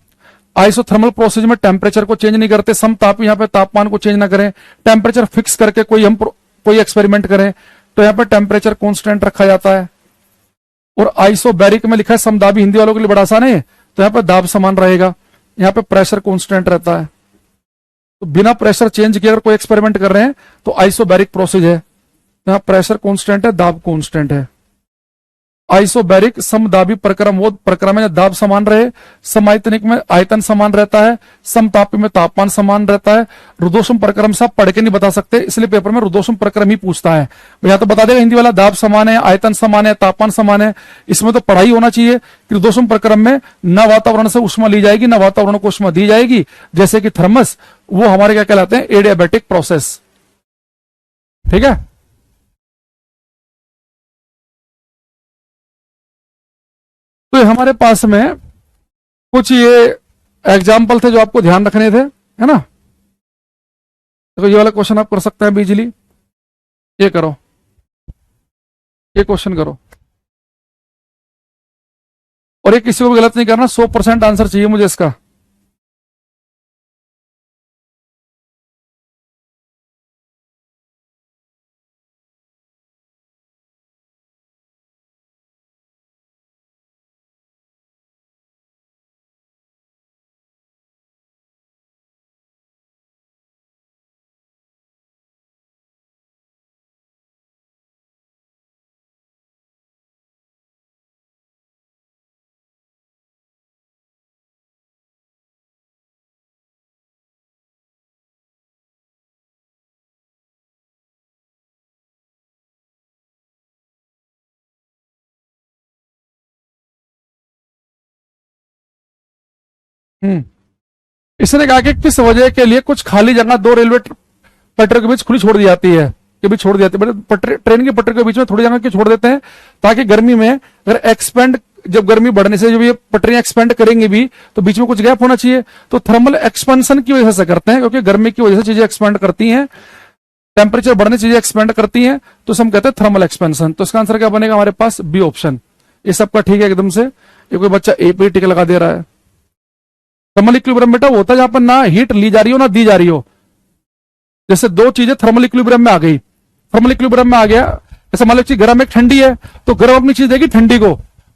आइसोथर्मल प्रोसेस में टेम्परेचर को चेंज नहीं करते, समताप यहाँ पे तापमान को चेंज ना करें, टेम्परेचर फिक्स करके कोई एक्सपेरिमेंट करें तो यहाँ पे टेम्परेचर कांस्टेंट रखा जाता है। और आइसोबैरिक में लिखा है समदाबी, हिंदी वालों के लिए बड़ा आसान है, तो यहाँ पे दाब समान रहेगा, यहाँ पे प्रेशर कांस्टेंट रहता है। तो बिना प्रेशर चेंज किए अगर कोई एक्सपेरिमेंट कर रहे हैं तो आइसोबैरिक प्रोसेस है, यहाँ प्रेशर कांस्टेंट है, दाब कांस्टेंट है। आइसोबैरिक समदाबी प्रक्रम, वो प्रक्रम है दाब समान रहे, समायतनिक में आयतन समान रहता है, समतापी में तापमान समान रहता है। रुद्धोष्म प्रक्रम से आप पढ़ के नहीं बता सकते, इसलिए पेपर में रुद्धोष्म प्रक्रम ही पूछता है। या तो बता देगा हिंदी वाला दाब समान है, आयतन समान है, तापमान समान है, इसमें तो पढ़ाई होना चाहिए कि रुद्धोष्म प्रक्रम में न वातावरण से उष्मा ली जाएगी, न वातावरण को उष्मा दी जाएगी, जैसे कि थर्मस, वो हमारे क्या कहलाते हैं, एडियाबैटिक प्रोसेस। ठीक है, तो हमारे पास में कुछ ये एग्जाम्पल थे जो आपको ध्यान रखने थे, है ना। तो ये वाला क्वेश्चन आप कर सकते हैं बिजली, ये करो, ये क्वेश्चन करो, और ये किसी को भी गलत नहीं करना, 100% आंसर चाहिए मुझे इसका। इसने कहा कि किस वजह के लिए कुछ खाली जगह दो रेलवे पटरियों के बीच खुली छोड़ दी जाती है, के बीच छोड़ दी जाती है, ट्रेन की पटरी के बीच में थोड़ी जगह क्यों छोड़ देते हैं, ताकि गर्मी में अगर एक्सपेंड, जब गर्मी बढ़ने से जब ये पटरियां एक्सपेंड करेंगी भी तो बीच में कुछ गैप होना चाहिए। तो थर्मल एक्सपेंशन की वजह से करते हैं, क्योंकि गर्मी की वजह से चीजें एक्सपेंड करती हैं, टेम्परेचर बढ़ने से चीजें एक्सपेंड करती हैं, तो हम कहते हैं थर्मल एक्सपेंशन। तो इसका आंसर क्या बनेगा हमारे पास? B option. ये सबका ठीक है एकदम से। ये कोई बच्चा ए पे टिक लगा दे रहा है। थर्मल इक्विलिब्रियम बेटा वो होता है जहां पर ना हीट ली जा रही हो ना दी जा रही हो। जैसे दो चीजें थर्मल इक्विलिब्रियम में आ गई, थर्मल इक्विलिब्रियम में आ गया, जैसे मान लो चीज गर्म एक ठंडी है, तो गर्म अपनी चीज देगी ठंडी को,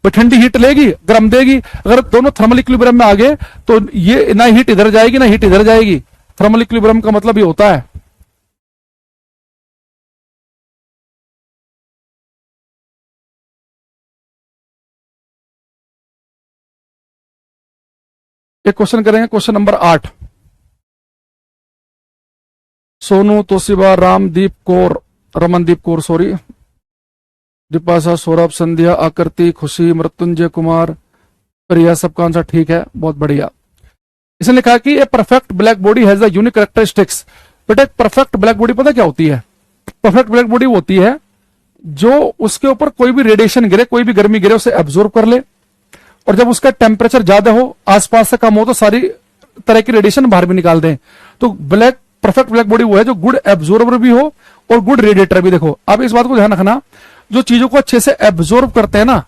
वो ठंडी हीट लेगी गर्म देगी। अगर दोनों थर्मल इक्विलिब्रियम में आ गए तो ये ना हीट इधर जाएगी ना हीट इधर जाएगी। थर्मल इक्विलिब्रियम का मतलब ये होता है। एक क्वेश्चन करेंगे, question number 8। Sonu, Toshiba, Ramdeep Kaur, Ramandeep Kaur sorry, Deepasha, Saurabh, Sandhya, Akriti, Khushi, Mrityunjay Kumar, प्रिया, सबका आंसर ठीक है, बहुत बढ़िया। इसने लिखा कि a perfect black body has the unique characteristics. बेटा एक परफेक्ट ब्लैक बॉडी पता क्या होती है? परफेक्ट ब्लैक बॉडी होती है जो उसके ऊपर कोई भी रेडिएशन गिरे, कोई भी गर्मी गिरे उसे एब्जॉर्ब कर ले, और जब उसका टेम्परेचर ज्यादा हो, आसपास से कम हो, तो सारी तरह की रेडिएशन बाहर भी निकाल दें। तो परफेक्ट ब्लैक बॉडी वो है जो गुड एब्जॉर्बर भी हो और गुड रेडिएटर भी। देखो आप इस बात को ध्यान रखना, जो चीजों को अच्छे से एब्जॉर्ब करते हैं ना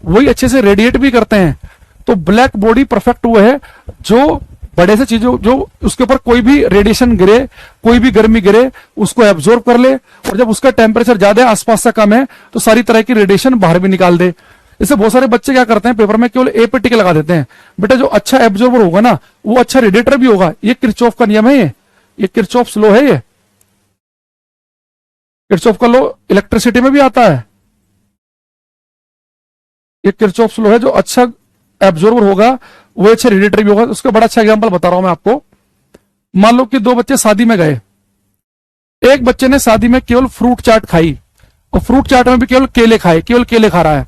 वही अच्छे से रेडिएट भी करते हैं। तो ब्लैक बॉडी परफेक्ट वो है जो बड़े से चीजों, जो उसके ऊपर कोई भी रेडिएशन गिरे, कोई भी गर्मी गिरे, उसको एब्जॉर्ब कर ले, और जब उसका टेम्परेचर ज्यादा है, आसपास से कम है, तो सारी तरह की रेडिएशन बाहर भी निकाल दे। इससे बहुत सारे बच्चे क्या करते हैं, पेपर में केवल ए पे टिक लगा देते हैं। बेटा जो अच्छा एब्जॉर्बर होगा ना वो अच्छा रेडिएटर भी होगा। ये किरचॉफ का नियम है, ये किरचॉफ लॉ है। ये किरचॉफ का लॉ इलेक्ट्रिसिटी में भी आता है। ये किरचॉफ लॉ है, जो अच्छा एब्जॉर्बर होगा वो अच्छा रेडिएटर भी होगा। उसका बड़ा अच्छा एग्जांपल बता रहा हूं मैं आपको। मान लो कि दो बच्चे शादी में गए, एक बच्चे ने शादी में केवल फ्रूट चाट खाई, और फ्रूट चाट में भी केवल केले खाए, केवल केले खा रहा है।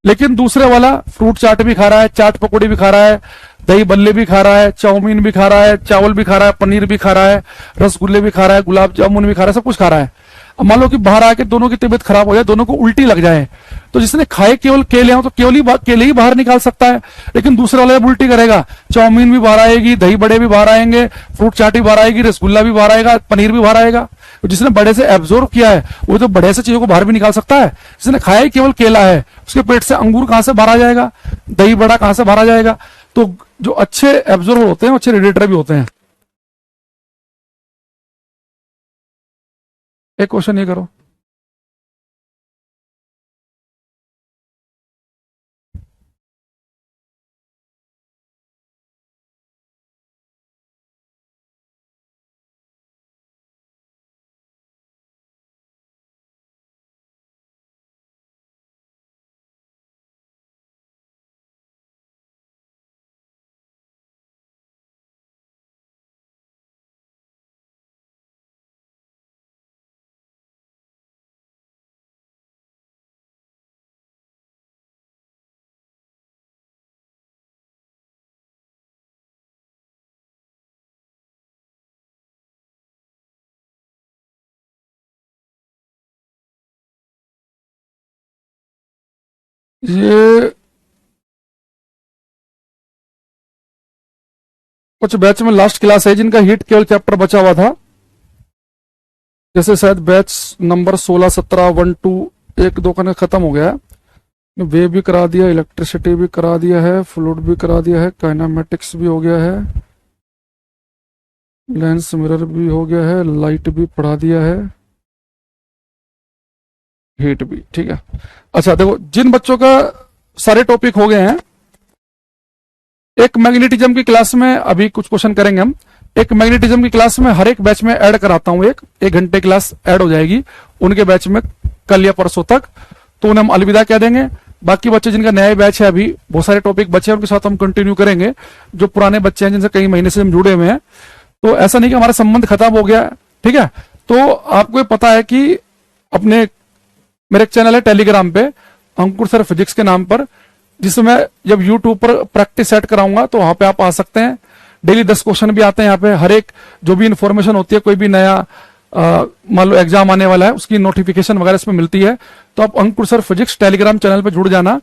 लेकिन दूसरे वाला फ्रूट चाट भी खा रहा है, चाट पकौड़ी भी खा रहा है, दही बल्ले भी खा रहा है, चाउमीन भी खा रहा है, चावल भी खा रहा है, पनीर भी खा रहा है, रसगुल्ले भी खा रहा है, गुलाब जामुन भी खा रहा है, सब कुछ खा रहा है। अब मान लो कि बाहर आके दोनों की तबीयत खराब हो जाए, दोनों को उल्टी लग जाए, तो जिसने खाए केवल केले हो तो केले ही बाहर निकाल सकता है। लेकिन दूसरे वाला जब उल्टी करेगा, चाउमीन भी बाहर आएगी, दही बड़े भी बाहर आएंगे, फ्रूट चाट भी बाहर आएगी, रसगुल्ला भी बाहर आएगा, पनीर भी बाहर आएगा। तो जिसने बड़े से एब्जॉर्ब किया है वो तो बड़े से चीजों को बाहर भी निकाल सकता है। जिसने खाया ही केवल केला है, उसके पेट से अंगूर कहां से बाहर आ जाएगा, दही बड़ा कहां से बाहर आ जाएगा। तो जो अच्छे एब्जॉर्बर होते हैं अच्छे रेडिएटर भी होते हैं। एक क्वेश्चन ये करो, ये कुछ बैच में लास्ट क्लास है जिनका हीट केवल चैप्टर बचा हुआ था, जैसे शायद बैच नंबर 16, 17, 1, 2, 1, 2 का खत्म हो गया है। वे भी करा दिया, इलेक्ट्रिसिटी भी करा दिया है, फ्लूइड भी करा दिया है, काइनेमेटिक्स भी हो गया है, लेंस मिरर भी हो गया है, लाइट भी पढ़ा दिया है, हीट भी। ठीक है, अच्छा देखो जिन बच्चों का सारे टॉपिक हो गए हैं, एक मैग्नेटिज्म की क्लास में अभी कुछ क्वेश्चन करेंगे हम। एक मैग्नेटिज्म की क्लास में हर एक बैच में ऐड कराता हूं, एक घंटे क्लास ऐड हो जाएगी उनके बैच में कल या परसों तक, तो उन्हें हम अलविदा कह देंगे। बाकी बच्चे जिनका नया बैच है, अभी बहुत सारे टॉपिक बच्चे हैं, उनके साथ हम कंटिन्यू करेंगे। जो पुराने बच्चे हैं जिनसे कई महीने से हम जुड़े हुए हैं, तो ऐसा नहीं कि हमारा संबंध खत्म हो गया। ठीक है, तो आपको ये पता है कि अपने मेरे एक चैनल है टेलीग्राम पे, अंकुर सर फिजिक्स के नाम पर, जिसमें जब यूट्यूब पर प्रैक्टिस सेट कराऊंगा तो वहां पे आप आ सकते हैं। डेली 10 क्वेश्चन भी आते हैं यहाँ पे। हर एक जो भी इंफॉर्मेशन होती है, कोई भी नया मान लो एग्जाम आने वाला है, उसकी नोटिफिकेशन वगैरह इसमें मिलती है। तो आप अंकुर सर फिजिक्स टेलीग्राम चैनल पर जुड़ जाना,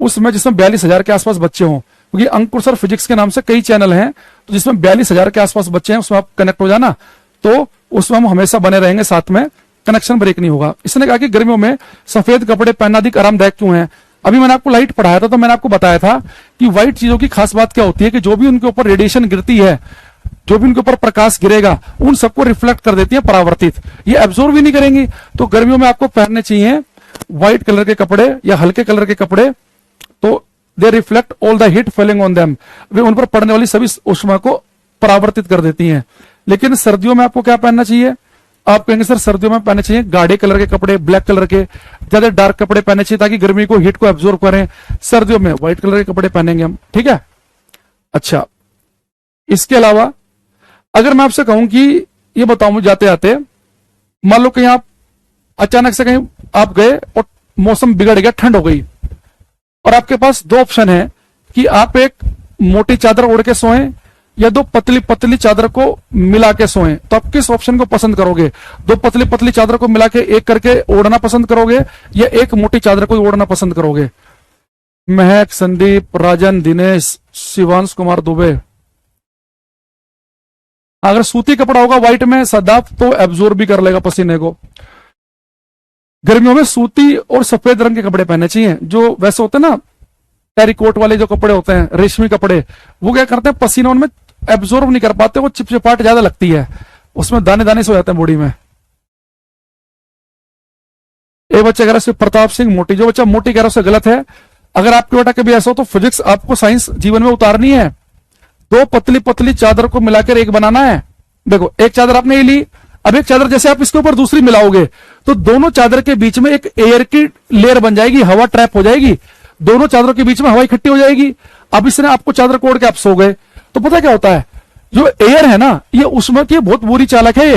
उसमें जिसमें 42,000 के आसपास बच्चे हों, क्योंकि अंकुर सर फिजिक्स के नाम से कई चैनल हैं, तो जिसमें 42,000 के आसपास बच्चे हैं उसमें आप कनेक्ट हो जाना, तो उसमें हम हमेशा बने रहेंगे साथ में, कनेक्शन ब्रेक नहीं होगा। इसने कहा कि गर्मियों में सफेद कपड़े पहनना अधिक आरामदायक क्यों है। अभी मैंने आपको लाइट पढ़ाया था, तो मैंने आपको बताया था कि व्हाइट चीजों की खास बात क्या होती है कि जो भी उनके ऊपर रेडिएशन गिरती है, जो भी उनके ऊपर प्रकाश गिरेगा, उन सबको रिफ्लेक्ट कर देती है, परावर्तित, ये एब्जॉर्ब भी नहीं करेंगी। तो गर्मियों में आपको पहनने चाहिए व्हाइट कलर के कपड़े या हल्के कलर के कपड़े, तो they reflect all the heat falling on them, वे उन पर पड़ने वाली सभी ऊष्मा को परावर्तित कर देती हैं। लेकिन सर्दियों में आपको क्या पहनना चाहिए, आप कहेंगे सर सर्दियों में पहनने चाहिए गाढ़े कलर के कपड़े, ब्लैक कलर के, ज्यादा डार्क कपड़े पहनने चाहिए ताकि गर्मी को, हीट को एब्जॉर्ब करें। सर्दियों में व्हाइट कलर के कपड़े पहनेंगे हम, ठीक है। अच्छा, इसके अलावा अगर मैं आपसे कहूं कि ये बताऊं जाते जाते, मान लो कहीं आप अचानक से कहीं आप गए और मौसम बिगड़ गया, ठंड हो गई, और आपके पास दो ऑप्शन है कि आप एक मोटी चादर ओढ़ के सोएं या दो पतली पतली चादर को मिला के सोएं, तो आप किस ऑप्शन को पसंद करोगे। दो पतली पतली चादर को मिला के एक करके ओढ़ना पसंद करोगे या एक मोटी चादर को ओढ़ना पसंद करोगे। महक, संदीप, राजन, दिनेश, शिवांश कुमार दुबे। अगर सूती कपड़ा होगा व्हाइट में सदाब, तो एब्जॉर्ब भी कर लेगा पसीने को। गर्मियों में सूती और सफेद रंग के कपड़े पहनने चाहिए, जो वैसे होते हैं ना टेरिकोट वाले जो कपड़े होते हैं, रेशमी कपड़े, वो क्या करते हैं पसीना उनमें एब्जॉर्ब नहीं कर पाते, वो चिपचिपाहट ज्यादा लगती है, उसमें दाने दाने से हो जाते हैं बॉडी में। एक बच्चा कह रहा है प्रताप सिंह मोटी, जो बच्चा मोटी कह रहा है उससे गलत है। अगर आपके बेटा कभी ऐसा हो तो फिजिक्स आपको साइंस जीवन में उतारनी है, दो पतली पतली चादर को मिलाकर एक बनाना है। देखो एक चादर आपने ली, अब एक चादर जैसे आप इसके ऊपर दूसरी मिलाओगे तो दोनों चादर के बीच में एक एयर की लेयर बन जाएगी, हवा ट्रैप हो जाएगी, दोनों चादरों के बीच में हवा इकट्ठी हो जाएगी। अब इसने आपको चादर को ओढ़ के आप सो गए, तो पता क्या होता है, जो एयर है ना ये उसमें की बहुत बुरी चालक है,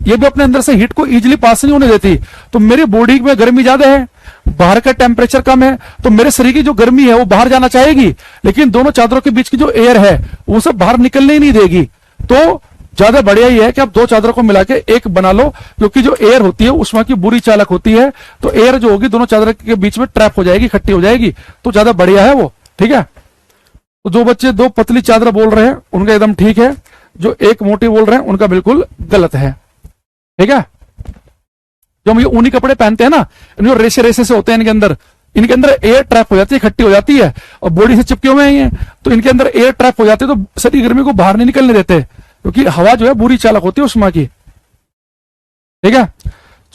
ये भी अपने अंदर से हीट को इजीली पास नहीं होने देती। तो मेरी बॉडी में गर्मी ज्यादा है, बाहर का टेम्परेचर कम है, तो मेरे शरीर की जो गर्मी है वो बाहर जाना चाहेगी, लेकिन दोनों चादरों के बीच की जो एयर है वो सब बाहर निकलने ही नहीं देगी। तो ज्यादा बढ़िया ही है कि आप दो चादरों को मिला के एक बना लो, क्योंकि जो एयर होती है उसमें की बुरी चालक होती है, तो एयर जो होगी दोनों चादर के बीच में ट्रैप हो जाएगी, इकट्ठी हो जाएगी, तो ज्यादा बढ़िया है वो, ठीक है। तो जो बच्चे दो पतली चादर बोल रहे हैं उनका एकदम ठीक है, जो एक मोटी बोल रहे हैं उनका बिल्कुल गलत है, ठीक है। जो हम ये ऊनी कपड़े पहनते हैं ना, जो रेशे रेशे से होते हैं इनके अंदर एयर ट्रैप हो जाती है, इकट्ठी हो जाती है, और बॉडी से चिपके हुए हैं ये, तो इनके अंदर एयर ट्रैप हो जाती है, तो शरीर गर्मी को बाहर नहीं निकलने देते, क्योंकि हवा जो है बुरी चालक होती है उष्मा की, ठीक है।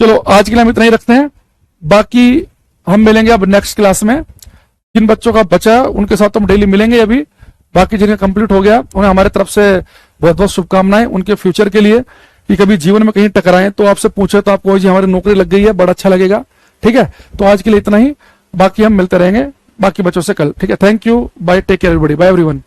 चलो आज के लिए हम इतना ही रखते हैं, बाकी हम मिलेंगे अब नेक्स्ट क्लास में। जिन बच्चों का बचा उनके साथ हम डेली मिलेंगे अभी, बाकी जिनका कंप्लीट हो गया उन्हें हमारे तरफ से बहुत बहुत शुभकामनाएं उनके फ्यूचर के लिए, कि कभी जीवन में कहीं टकराएं तो आपसे पूछे तो आपको जी हमारी नौकरी लग गई है, बड़ा अच्छा लगेगा, ठीक है। तो आज के लिए इतना ही, बाकी हम मिलते रहेंगे बाकी बच्चों से कल, ठीक है। Thank you, bye, take care everybody, bye everyone.